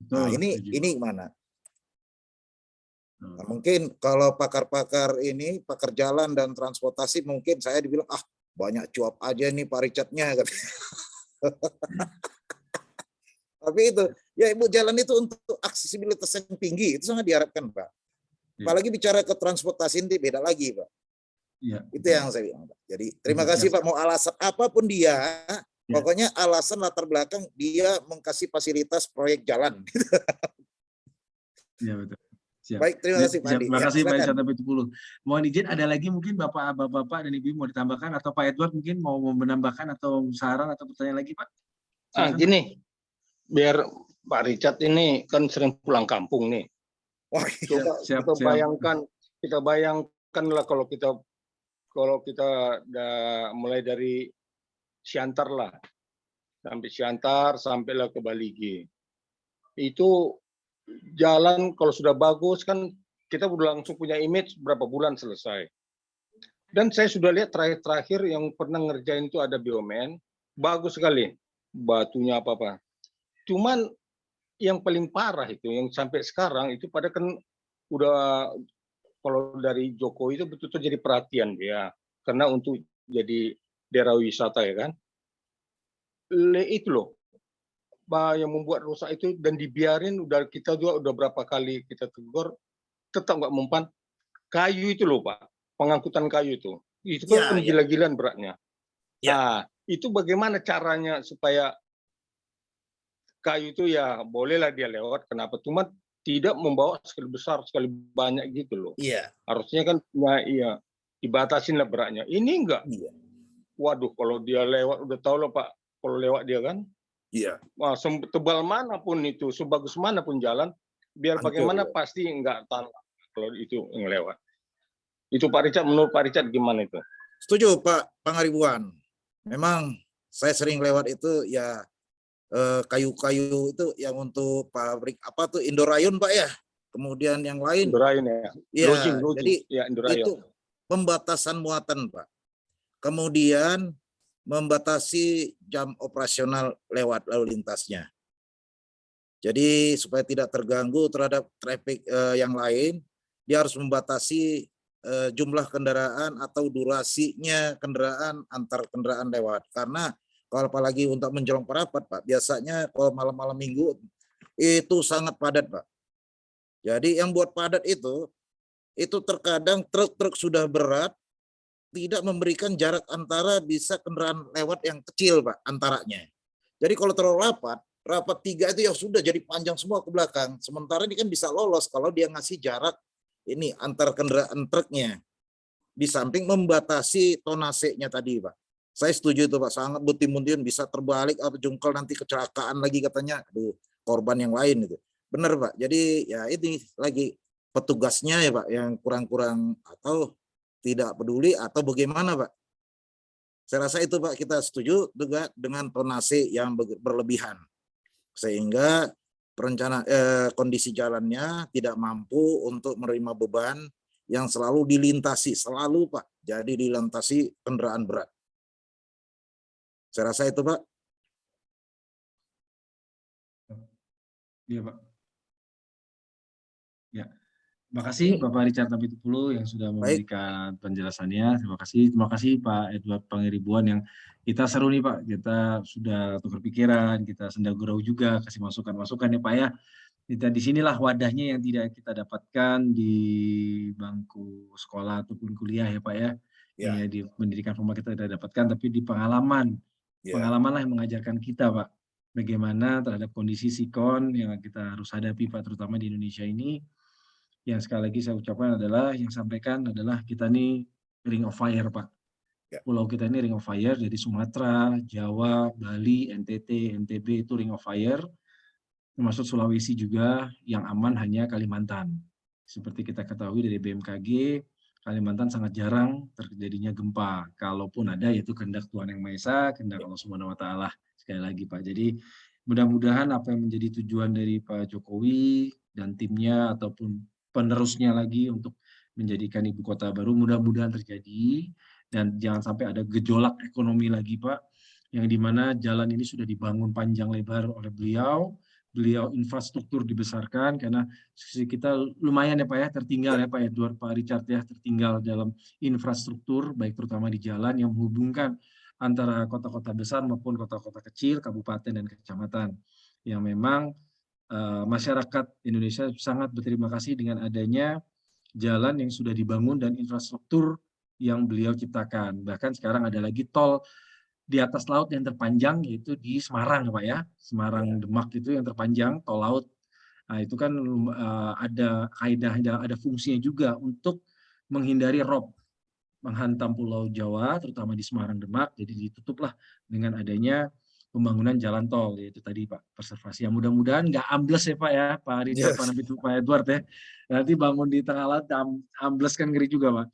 Nah, Betul, setuju, ini Pak. gimana? Betul, Nah, Pak. mungkin kalau pakar-pakar ini, pakar jalan dan transportasi mungkin saya dibilang banyak cuap aja nih Pak Richardnya. Tapi itu ya Ibu jalan itu untuk aksesibilitas yang tinggi itu sangat diharapkan Pak. Iya. Apalagi bicara ke transportasi ini beda lagi Pak. Iya. Itu yang saya bilang Pak. Jadi terima Betul, kasih ya. Pak, mau alasan apapun dia, Ya. pokoknya alasan latar belakang dia mengkasih fasilitas proyek jalan. Iya, betul. Siap. Baik, terima kasih Pak Siap. Andi. Terima Ya, kasih Pak silakan. Richard sampai 70. Mohon izin ada lagi mungkin Bapak-bapak dan Ibu mau ditambahkan atau Pak Edward mungkin mau menambahkan atau saran atau pertanyaan lagi Pak? Silakan, Pak. Gini, biar Pak Richard ini kan sering pulang kampung nih. Wah, iya. Siap, Kita siap. bayangkanlah kalau kita mulai dari Siantar lah, sampai Siantar sampailah ke Baligi. Itu jalan kalau sudah bagus kan kita udah langsung punya image berapa bulan selesai. Dan saya sudah lihat terakhir yang pernah ngerjain itu ada BUMN, bagus sekali batunya apa-apa. Cuman yang paling parah itu yang sampai sekarang itu pada kan udah kalau dari Jokowi itu betul-betul jadi perhatian dia karena untuk jadi daerah wisata ya kan. Itu loh yang membuat rusak itu dan dibiarin kita juga udah berapa kali kita tegur tetap nggak mempan kayu itu loh Pak, pengangkutan kayu itu kan Ya. gila-gilaan beratnya. Ya. Nah itu bagaimana caranya supaya kayu itu ya bolehlah dia lewat, kenapa? Cuma tidak membawa sekali besar sekali banyak gitu loh. Iya. Harusnya kan iya dibatasin lah beratnya. Ini enggak. Iya. Waduh kalau dia lewat udah tahu loh Pak, kalau lewat dia kan. Iya. Wah, tebal manapun itu, sebagus manapun jalan, biar Hancur, bagaimana ya. pasti enggak tahan kalau itu ngelewat. Itu Pak Richard, menurut Pak Richard gimana itu? Setuju Pak Pangaribuan. Memang saya sering lewat itu ya kayu-kayu itu yang untuk pabrik apa tuh Indorayon Pak ya. kemudian yang lain. Indurain ya. Ya, Lodging. jadi Ya, Indurain. itu pembatasan muatan, Pak. Kemudian membatasi jam operasional lewat lalu lintasnya. Jadi supaya tidak terganggu terhadap traffic yang lain, dia harus membatasi jumlah kendaraan atau durasinya kendaraan antar kendaraan lewat. Karena kalau apalagi untuk menjelang perapat, Pak, biasanya kalau malam-malam minggu itu sangat padat, Pak. Jadi yang buat padat itu terkadang truk-truk sudah berat tidak memberikan jarak antara bisa kendaraan lewat yang kecil, Pak, antaranya. Jadi kalau terlalu rapat 3 itu ya sudah jadi panjang semua ke belakang. Sementara ini kan bisa lolos kalau dia ngasih jarak ini antar kendaraan truknya. Di samping membatasi tonasenya tadi, Pak. Saya setuju itu, Pak. Sangat butim-butim bisa terbalik atau jungkel nanti kecelakaan lagi katanya. Aduh, korban yang lain itu. Benar, Pak. Jadi ya ini lagi petugasnya ya, Pak, yang kurang-kurang atau tidak peduli atau bagaimana, Pak. Saya rasa itu, Pak, kita setuju juga dengan tonase yang berlebihan. Sehingga kondisi jalannya tidak mampu untuk menerima beban yang selalu dilintasi, selalu, Pak. Jadi dilintasi kendaraan berat. Saya rasa itu, Pak. Iya, Pak. Ya. Terima kasih Bapak Richard Napitupulu yang sudah memberikan penjelasannya. Terima kasih Pak Edward Pangeribuan yang kita seru nih Pak. Kita sudah tukar pikiran, kita senda gurau juga, kasih masukan-masukan ya Pak ya. Kita di sinilah wadahnya yang tidak kita dapatkan di bangku sekolah ataupun kuliah ya Pak ya. Ya. Di pendidikan formal kita tidak dapatkan, tapi di pengalaman. Pengalamanlah yang mengajarkan kita Pak. Bagaimana terhadap kondisi sikon yang kita harus hadapi Pak, terutama di Indonesia ini. Yang sekali lagi saya ucapkan adalah, yang sampaikan adalah kita ini ring of fire, Pak. Pulau kita ini ring of fire, dari Sumatera, Jawa, Bali, NTT, NTB itu ring of fire. Termasuk Sulawesi juga, yang aman hanya Kalimantan. Seperti kita ketahui dari BMKG, Kalimantan sangat jarang terjadinya gempa. Kalaupun ada, yaitu kehendak Tuhan Yang Maha Esa, kehendak Allah Subhanahu wa Ta'ala. Sekali lagi, Pak. Jadi mudah-mudahan apa yang menjadi tujuan dari Pak Jokowi dan timnya ataupun penerusnya lagi untuk menjadikan ibu kota baru mudah-mudahan terjadi, dan jangan sampai ada gejolak ekonomi lagi Pak, yang dimana jalan ini sudah dibangun panjang lebar oleh beliau infrastruktur dibesarkan, karena kita lumayan ya Pak ya, tertinggal ya Pak Edward, Pak Richard ya, tertinggal dalam infrastruktur baik terutama di jalan yang menghubungkan antara kota-kota besar maupun kota-kota kecil, kabupaten dan kecamatan, yang memang masyarakat Indonesia sangat berterima kasih dengan adanya jalan yang sudah dibangun dan infrastruktur yang beliau ciptakan. Bahkan sekarang ada lagi tol di atas laut yang terpanjang, yaitu di Semarang, Pak ya. Semarang Demak itu yang terpanjang, tol laut. Nah, itu kan ada kaidah, ada fungsinya juga untuk menghindari rob menghantam Pulau Jawa, terutama di Semarang Demak. Jadi ditutuplah dengan adanya pembangunan jalan tol, yaitu tadi Pak, preservasi. Yang mudah-mudahan nggak ambles ya Pak ya, Pak Richard, Pak Edward ya. Nanti bangun di tengah laut ambles kan ngeri juga Pak.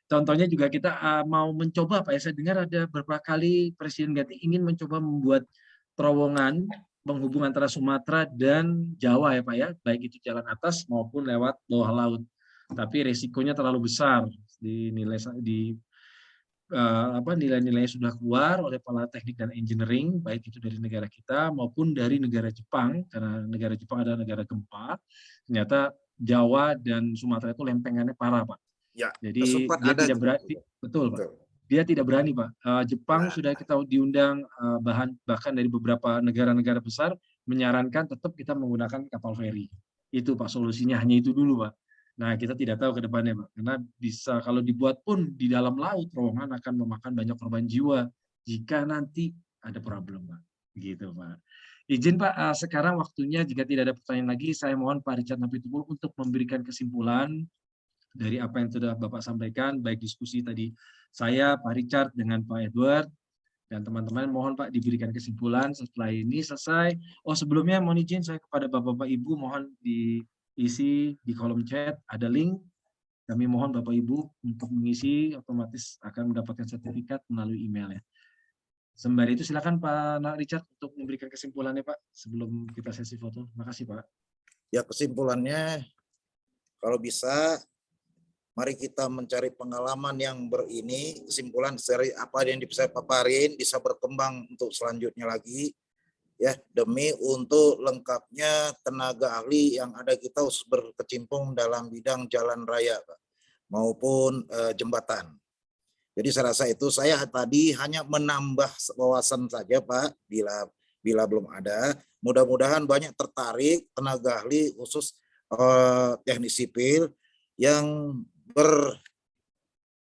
Contohnya juga kita mau mencoba Pak ya, saya dengar ada beberapa kali Presiden ganti ingin mencoba membuat terowongan penghubung antara Sumatera dan Jawa ya Pak ya, baik itu jalan atas maupun lewat bawah laut. Tapi resikonya terlalu besar, nilai-nilai sudah keluar oleh para teknik dan engineering, baik itu dari negara kita maupun dari negara Jepang, karena negara Jepang adalah negara gempa. Ternyata Jawa dan Sumatera itu lempengannya parah, Pak. Ya, jadi dia tidak berani, betul Pak. Dia tidak berani, Pak. Jepang sudah kita diundang bahkan dari beberapa negara-negara besar menyarankan tetap kita menggunakan kapal feri. Itu Pak solusinya, hanya itu dulu Pak. Nah, kita tidak tahu ke depannya, Pak. Karena bisa kalau dibuat pun di dalam laut, terowongan akan memakan banyak korban jiwa jika nanti ada problem, Pak. Gitu, Pak. Izin, Pak, sekarang waktunya jika tidak ada pertanyaan lagi, saya mohon Pak Richard Napitupulu untuk memberikan kesimpulan dari apa yang sudah Bapak sampaikan, baik diskusi tadi saya, Pak Richard, dengan Pak Edward, dan teman-teman mohon Pak diberikan kesimpulan setelah ini selesai. Oh, sebelumnya mohon izin saya kepada Bapak-Bapak Ibu mohon diisi di kolom chat, ada link. Kami mohon Bapak Ibu untuk mengisi, otomatis akan mendapatkan sertifikat melalui email ya. Sembari itu silakan Pak Richard untuk memberikan kesimpulannya Pak sebelum kita sesi foto. Terima kasih Pak. Ya, kesimpulannya Kalau bisa, mari kita mencari pengalaman yang kesimpulan dari apa yang bisa paparin, bisa berkembang untuk selanjutnya lagi, ya, demi untuk lengkapnya tenaga ahli yang ada kita harus berkecimpung dalam bidang jalan raya, Pak, maupun jembatan. Jadi saya rasa itu saya tadi hanya menambah wawasan saja, Pak, bila belum ada. Mudah-mudahan banyak tertarik tenaga ahli khusus teknik sipil yang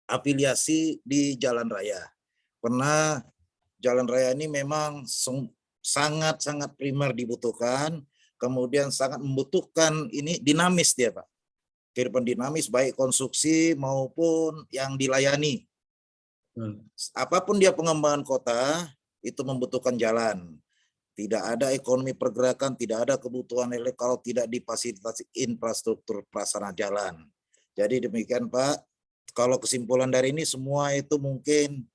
berafiliasi di jalan raya. Karena jalan raya ini memang sangat-sangat primer dibutuhkan, kemudian sangat membutuhkan ini dinamis dia, Pak. Kehidupan dinamis baik konstruksi maupun yang dilayani. Apapun dia pengembangan kota itu membutuhkan jalan. Tidak ada ekonomi pergerakan, tidak ada kebutuhan kalau tidak difasilitasi infrastruktur prasarana jalan. Jadi demikian, Pak. Kalau kesimpulan dari ini semua itu mungkin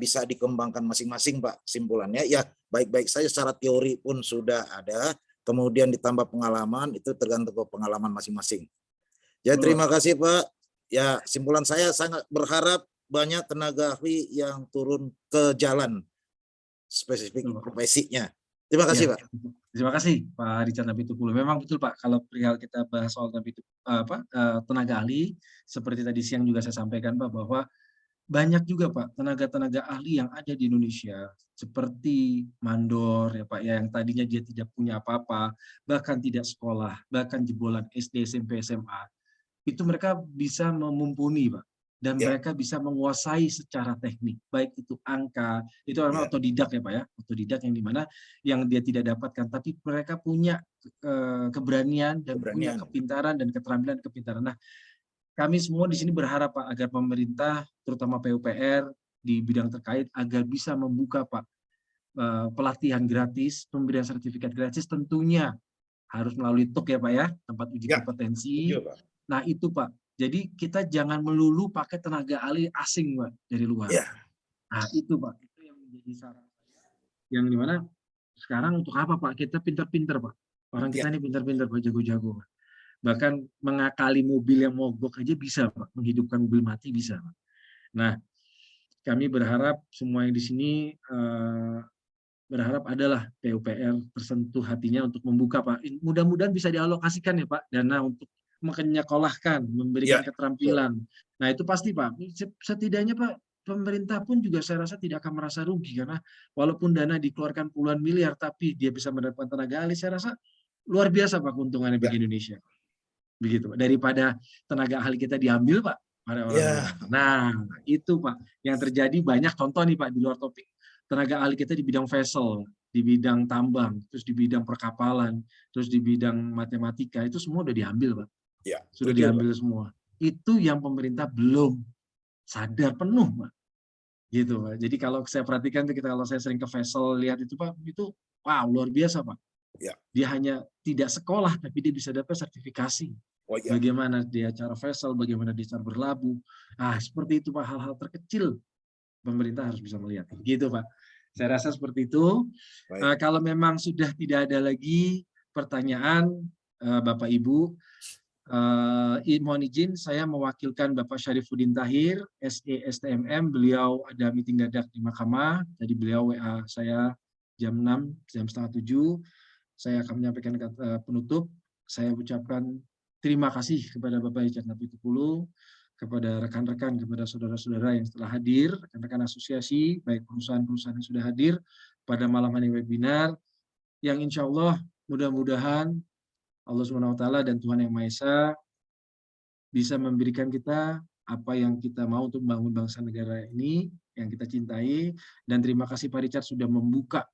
bisa dikembangkan masing-masing, Pak. Kesimpulannya ya baik-baik saja secara teori pun sudah ada, kemudian ditambah pengalaman, itu tergantung ke pengalaman masing-masing. Ya, terima kasih, Pak. Ya, kesimpulan saya sangat berharap banyak tenaga ahli yang turun ke jalan spesifik profesinya. Terima kasih, ya, Pak. Terima kasih, Pak Richard Napitupulu. Memang betul, Pak, kalau perihal kita bahas soal tenaga ahli, seperti tadi siang juga saya sampaikan, Pak, bahwa banyak juga, Pak, tenaga-tenaga ahli yang ada di Indonesia, seperti mandor, ya Pak, ya, yang tadinya dia tidak punya apa-apa, bahkan tidak sekolah, bahkan jebolan SD, SMP, SMA, itu mereka bisa memumpuni, Pak. Dan mereka bisa menguasai secara teknik, baik itu angka, itu namanya otodidak ya Pak ya, otodidak yang dimana yang dia tidak dapatkan, tapi mereka punya keberanian dan punya kepintaran dan kepintaran. Nah, kami semua di sini berharap, Pak, agar pemerintah, terutama PUPR di bidang terkait, agar bisa membuka, Pak, pelatihan gratis, pemberian sertifikat gratis, tentunya harus melalui TUK ya Pak ya, tempat uji kompetensi. Nah itu Pak, jadi kita jangan melulu pakai tenaga ahli asing, Pak, dari luar. Nah itu Pak, itu yang menjadi saran saya. Yang dimana sekarang untuk apa Pak? Kita pintar-pintar Pak. Orang kita ini pintar-pintar Pak, jago-jago. Bahkan mengakali mobil yang mogok aja bisa Pak, menghidupkan mobil mati bisa Pak. Nah, kami berharap semua yang di sini berharap adalah PUPR tersentuh hatinya untuk membuka, Pak. Mudah-mudahan bisa dialokasikan ya Pak, dana untuk menyekolahkan, memberikan keterampilan. Nah itu pasti Pak, setidaknya Pak, pemerintah pun juga saya rasa tidak akan merasa rugi, karena walaupun dana dikeluarkan puluhan miliar, tapi dia bisa mendapatkan tenaga ahli, saya rasa luar biasa Pak keuntungannya bagi Indonesia. Begitu Pak, daripada tenaga ahli kita diambil Pak, pada orang luar. Nah itu Pak, yang terjadi banyak contoh nih Pak di luar topik. Tenaga ahli kita di bidang vessel, di bidang tambang, terus di bidang perkapalan, terus di bidang matematika, itu semua udah diambil, Pak. Sudah diambil semua. Itu yang pemerintah belum sadar penuh, Pak. Gitu, Pak. Jadi kalau saya perhatikan, kalau saya sering ke vessel, lihat itu, Pak, itu wow, luar biasa, Pak. Dia hanya tidak sekolah, tapi dia bisa dapat sertifikasi. Bagaimana dia cara vessel, bagaimana dia cara berlabuh. Nah, seperti itu, Pak, hal-hal terkecil pemerintah harus bisa melihat. Gitu, Pak. Saya rasa seperti itu. Kalau memang sudah tidak ada lagi pertanyaan, Bapak Ibu, mohon izin saya mewakilkan Bapak Syarifuddin Tahir, SE STMM. Beliau ada meeting dadak di Mahkamah. Tadi beliau WA saya jam 6, jam setengah 7. Saya akan menyampaikan kata penutup. Saya ucapkan terima kasih kepada Bapak Richard Napitupulu, kepada rekan-rekan, kepada saudara-saudara yang telah hadir, rekan-rekan asosiasi, baik perusahaan-perusahaan yang sudah hadir pada malam hari webinar, yang insya Allah mudah-mudahan Allah SWT dan Tuhan Yang Maha Esa bisa memberikan kita apa yang kita mau untuk membangun bangsa negara ini, yang kita cintai, dan terima kasih Pak Richard sudah membuka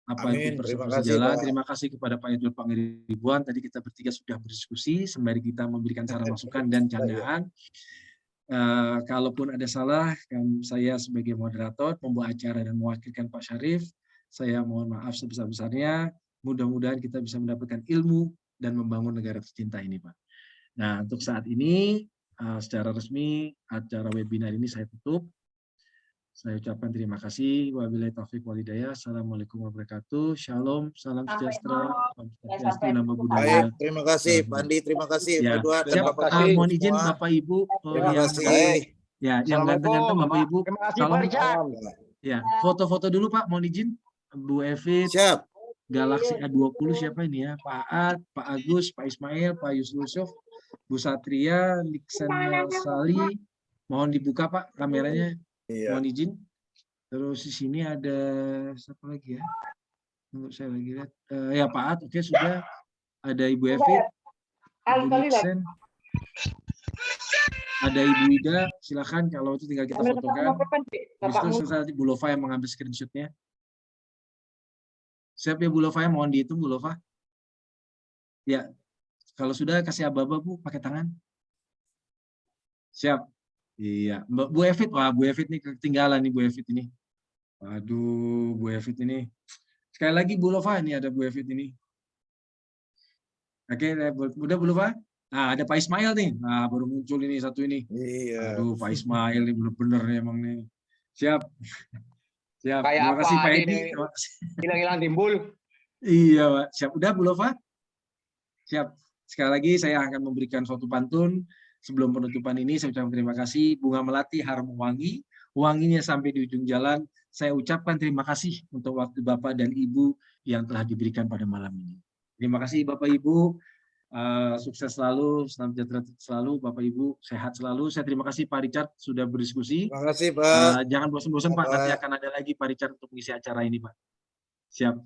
apa itu perseverasi jalan. Terima kasih kepada Pak Edward Pangeribuan. Tadi kita bertiga sudah berdiskusi sembari kita memberikan saran masukan dan candaan. Kalaupun ada salah, saya sebagai moderator, pembawa acara dan mewakilkan Pak Syarif, saya mohon maaf sebesar-besarnya. Mudah-mudahan kita bisa mendapatkan ilmu dan membangun negara tercinta ini, Pak. Nah, untuk saat ini secara resmi acara webinar ini saya tutup. Saya ucapkan terima kasih. Wabillahi taufiq wal hidayah. Assalamualaikum warahmatullahi wabarakatuh. Shalom, salam sejahtera. Salam swastiastu, nama budaya. Baik, terima kasih Pak Andi, terima kasih Pak Ya, Edward dan siap. Bapak kasih. Ibu Mohon izin semua. Bapak Ibu Terima yang kasih. ya, yang ganteng-ganteng Bapak Ibu. Terima kasih Salam. Pak Richard. Ya, foto-foto dulu Pak, mohon izin. Bu Evit, Siap. Galaxy A20 siapa ini ya? Pak Aad, Pak Agus, Pak Ismail, Pak Yusuf, Bu Satria, Liksan Sali. Mohon dibuka Pak kameranya. Iya. Mohon izin. Terus di sini ada siapa lagi ya? Untuk saya lagi lihat. Ya Pak Aad, oke sudah. Ada Ibu Evit, Ibu Liksan. Ada Ibu Ida, silakan kalau itu tinggal kita fotokan. Habis itu selesai Bu Lova yang mengambil screenshotnya. Siap ya Bu Lova, ya mohon dihitung Bu Lova. Ya, kalau sudah kasih aba-aba Bu, pakai tangan. Siap. Iya, Mbak Bu Evit, wah Bu Evit nih ketinggalan nih Bu Evit ini. Waduh, Bu Evit ini. Sekali lagi Bu Lova, ini ada Bu Evit ini. Oke, udah Bu Lova. Nah, ada Pak Ismail nih. Nah, baru muncul ini satu ini. Iya. Aduh, Pak Ismail ini bener-bener nih emang nih. Siap. Siap. Kayak Terima apa kasih Pak ini? Edi. Terima kasih. Hilang-hilang timbul. Iya, Pak. Siap. Udah Bu Lova? Siap. Sekali lagi saya akan memberikan suatu pantun. Sebelum penutupan ini saya ucapkan terima kasih. Bunga melati harum wangi, wanginya sampai di ujung jalan. Saya ucapkan terima kasih untuk waktu Bapak dan Ibu yang telah diberikan pada malam ini. Terima kasih Bapak Ibu. Sukses selalu, salam sejahtera selalu, Bapak Ibu sehat selalu. Saya terima kasih Pak Richard sudah berdiskusi. Terima kasih Pak. Jangan bosan-bosan Pak, Pak. nanti akan ada lagi Pak Richard untuk mengisi acara ini Pak. Siap.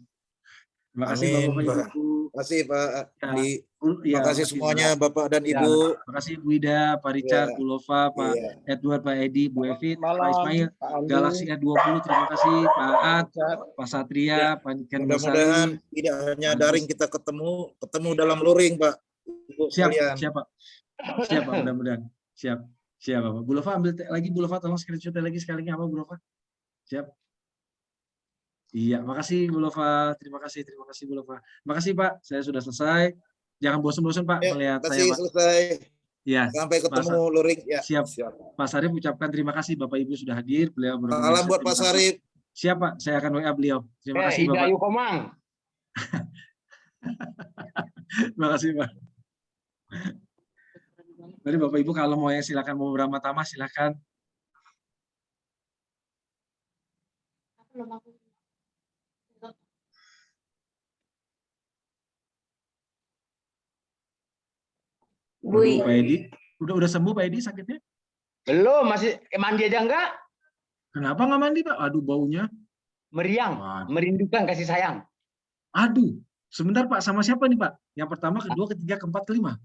Terima kasih Amin, Bapak Pak. Ibu. Terima kasih Pak Andi. Ya, Terima kasih semuanya Bapak dan Ya, Ibu. terima kasih Bu Ida, Pak Richard, Ya. Bu Lova, Pak Iya. Edward, Pak Edi, Bu Evit, Pak Malam, Ismail, Pak Andi. Galaxy A20, terima kasih, Pak Aad, Pak Satria, Pak Ken Mudah-mudahan Masari. tidak hanya Bagus. daring kita ketemu dalam luring Pak. Ibu Siap, sekalian. siap Pak. Siap Pak, mudah-mudahan. Siap, siap Pak. Bu Lova ambil lagi, Bu Lova tolong screenshot lagi sekali apa Bu Lova? Siap. Iya, makasih Bu Lova. Terima kasih Bu Lova. Makasih Pak, saya sudah selesai. Jangan bosan-bosan Pak Ya, melihat terima saya kasih Pak. selesai. Ya, Sampai ketemu luring. Ya. siap. Pak Sarip ucapkan terima kasih Bapak Ibu sudah hadir. Beliau Salam buat Pak Sarip. Siap Pak, saya akan WA beliau. Terima kasih Ida Bapak. Yukomang. Terima kasih Pak. Mari Bapak Ibu kalau mau yang silakan mau beramah-tamah silakan. Bui. Pak Edi, udah sembuh Pak Edi sakitnya? Belum, masih mandi aja enggak? Kenapa nggak mandi Pak? Aduh baunya. Meriang, Waduh. merindukan kasih sayang. Aduh, sebentar Pak, sama siapa nih Pak? Yang pertama, kedua, ketiga, keempat, kelima.